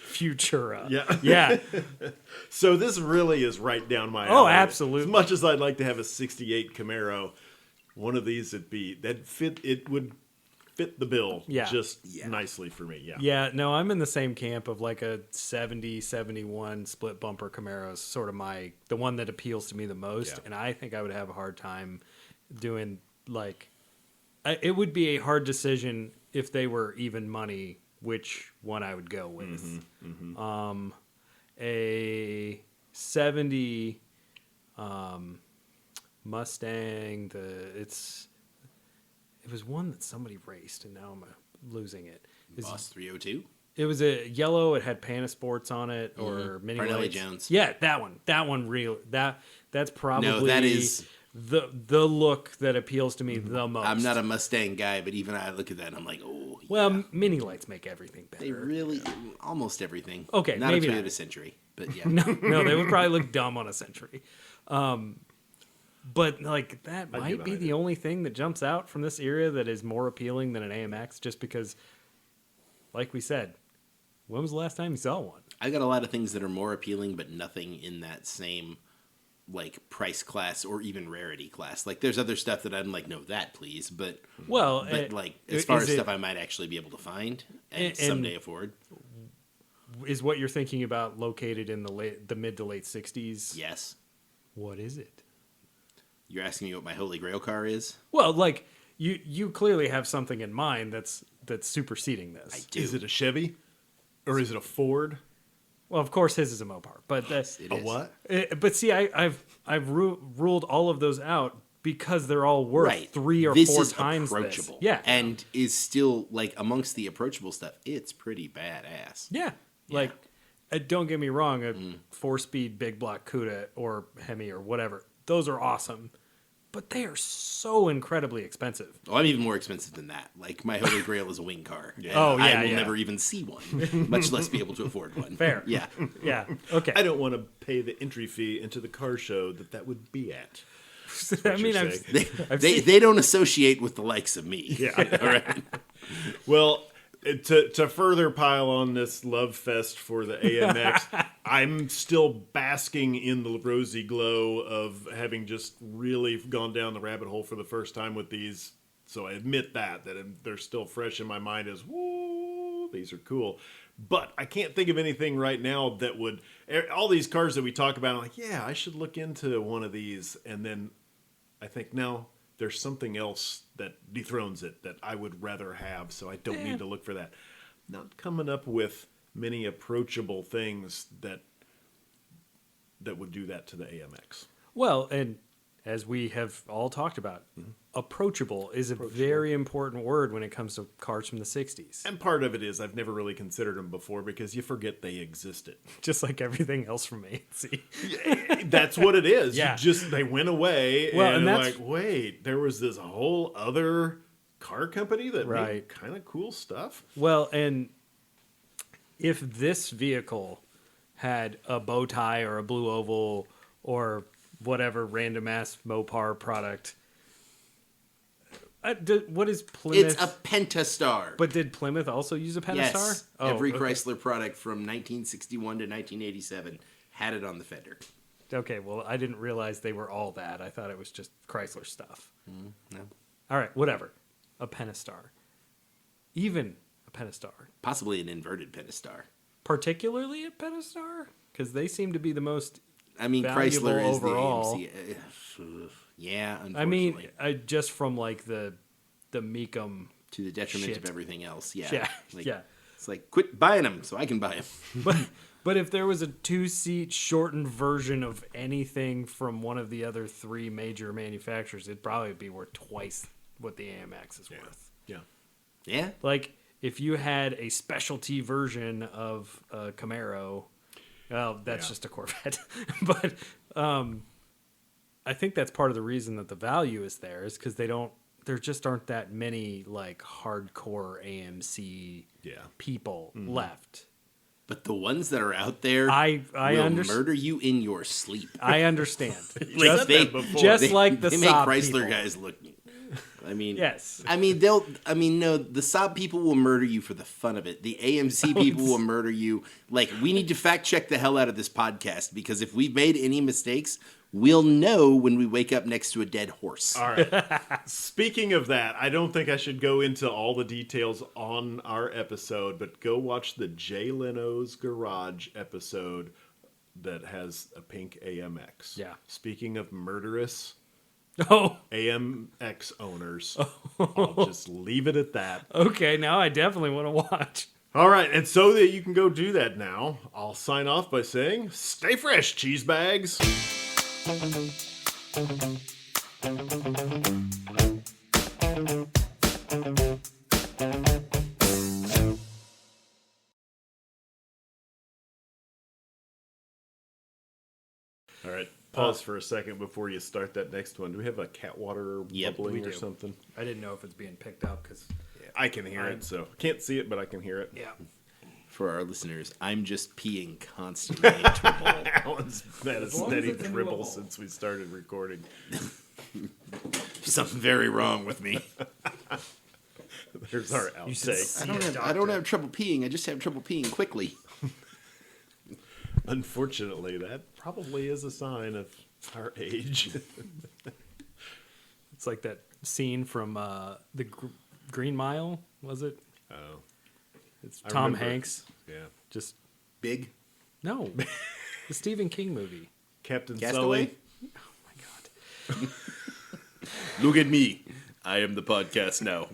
Futura. Yeah. Yeah. So this really is right down my Oh, alley. absolutely. As much as I'd like to have a 68 Camaro, one of these would fit the bill Yeah. just Yeah. nicely for me. Yeah. Yeah, no, I'm in the same camp of like a 70, 71 split bumper Camaro is sort of the one that appeals to me the most. Yeah. And I think I would have a hard time doing it would be a hard decision if they were even money, which one I would go with. A 70 Mustang, it was one that somebody raced and now I'm losing it. Boss 302. It was a yellow. It had Panasports on it or mini Parnelli lights. Jones. Yeah, that one. That one real. That's probably No, that is the look that appeals to me the most. I'm not a Mustang guy, but even I look at that and I'm like, oh, yeah. Well, mini lights make everything better. They really, almost everything. Okay, not maybe a Toyota not. Century, but yeah. No, they would probably look dumb on a Century. But like that get might be behind the it. only thing that jumps out from this era that is more appealing than an AMX, just because, like we said, when was the last time you saw one? I got a lot of things that are more appealing, but nothing in that same like price class or even rarity class. Like there's other stuff that I'm like, no, that please, but Well, like as far is as it- stuff I might actually be able to find and someday afford. Is what you're thinking about located in the mid to late 60s? Yes. What is it? You're asking me what my holy grail car is? Well, like you clearly have something in mind that's superseding this. I do. Is it a Chevy? Or is it a Ford? Well, of course, his is a Mopar, but It A is. what? but see, I've ruled all of those out because they're all worth Right. 3 or this 4 is times approachable. this. Yeah, And is still like amongst the approachable stuff, it's pretty badass. yeah. Like, don't get me wrong, a 4-speed big block Cuda or Hemi or whatever, those are awesome, but they are so incredibly expensive. Oh, I'm even more expensive than that. Like my holy grail is a wing car. And Oh, yeah, I will yeah. never even see one, much less be able to afford one. Fair. Yeah. Yeah. Okay. I don't want to pay the entry fee into the car show that would be at. I mean, you're I've, saying. I've They seen- they don't associate with the likes of me. Yeah. All right. Well, to further pile on this love fest for the AMX, I'm still basking in the rosy glow of having just really gone down the rabbit hole for the first time with these. So I admit that they're still fresh in my mind as, woo, these are cool. But I can't think of anything right now that would, all these cars that we talk about, I'm like, yeah, I should look into one of these. And then I think, no, there's something else that dethrones it that I would rather have, so I don't need to look for that. Not coming up with many approachable things that would do that to the AMX. Well, and as we have all talked about, approachable is a very important word when it comes to cars from the 60s. And part of it is I've never really considered them before because you forget they existed. Just like everything else from ANC. That's what it is. Yeah. They went away Well, and and like, that's- wait, there was this whole other car company that made Right. kind of cool stuff. Well, and if this vehicle had a bow tie or a blue oval or whatever random ass Mopar product, what is Plymouth? It's a Pentastar. But did Plymouth also use a Pentastar? Yes. Every okay. Chrysler product from 1961 to 1987 had it on the fender. Okay, well, I didn't realize they were all that. I thought it was just Chrysler stuff. No. All right, whatever. A Pentastar. Even a Pentastar. Possibly an inverted Pentastar. Particularly a Pentastar? Because they seem to be the most... I mean, Valuable Chrysler is overall. the AMC. Yeah, unfortunately. I mean, just from like the Mecum... to the detriment shit. of everything else. Yeah. Yeah, Like, yeah. It's like, quit buying them so I can buy them. But if there was a 2-seat shortened version of anything from one of the other 3 major manufacturers, it'd probably be worth twice what the AMX is worth. Yeah. Yeah. Like, if you had a specialty version of a Camaro, well, that's Yeah. just a Corvette. But I think that's part of the reason that the value is there is because there just aren't that many like hardcore AMC people left. But the ones that are out there I will understand. murder you in your sleep. I understand. Like just that before. just like the they make Saab Chrysler people. guys look. I mean, Yes. no, the Saab people will murder you for the fun of it. The AMC people will murder you. Like, we need to fact check the hell out of this podcast because if we've made any mistakes, we'll know when we wake up next to a dead horse. All right. Speaking of that, I don't think I should go into all the details on our episode, but go watch the Jay Leno's Garage episode that has a pink AMX. Yeah. Speaking of murderous Oh, AMX owners, I'll just leave it at that. okay. Now I definitely want to watch. All right, and so that you can go do that now, I'll sign off by saying, stay fresh, cheese bags. pause for a second before you start that next one. Do we have a cat water Yep, bubbling we or do. something? I didn't know if it's being picked up because I can hear it, so can't see it, but I can hear it. yeah. For our listeners, I'm just peeing constantly into a bowl. Alan's had a As long steady as it's into a dribble bowl. since we started recording. Something very wrong with me. There's our You should outtake. see I don't have trouble peeing. I just have trouble peeing quickly. Unfortunately, that probably is a sign of our age. It's like that scene from the Green Mile, was it? Oh, It's I Tom remember. Hanks. yeah. Just Big no, the Stephen King movie. Captain Castaway. Sully. Oh my god. Look at me. I am the podcast now.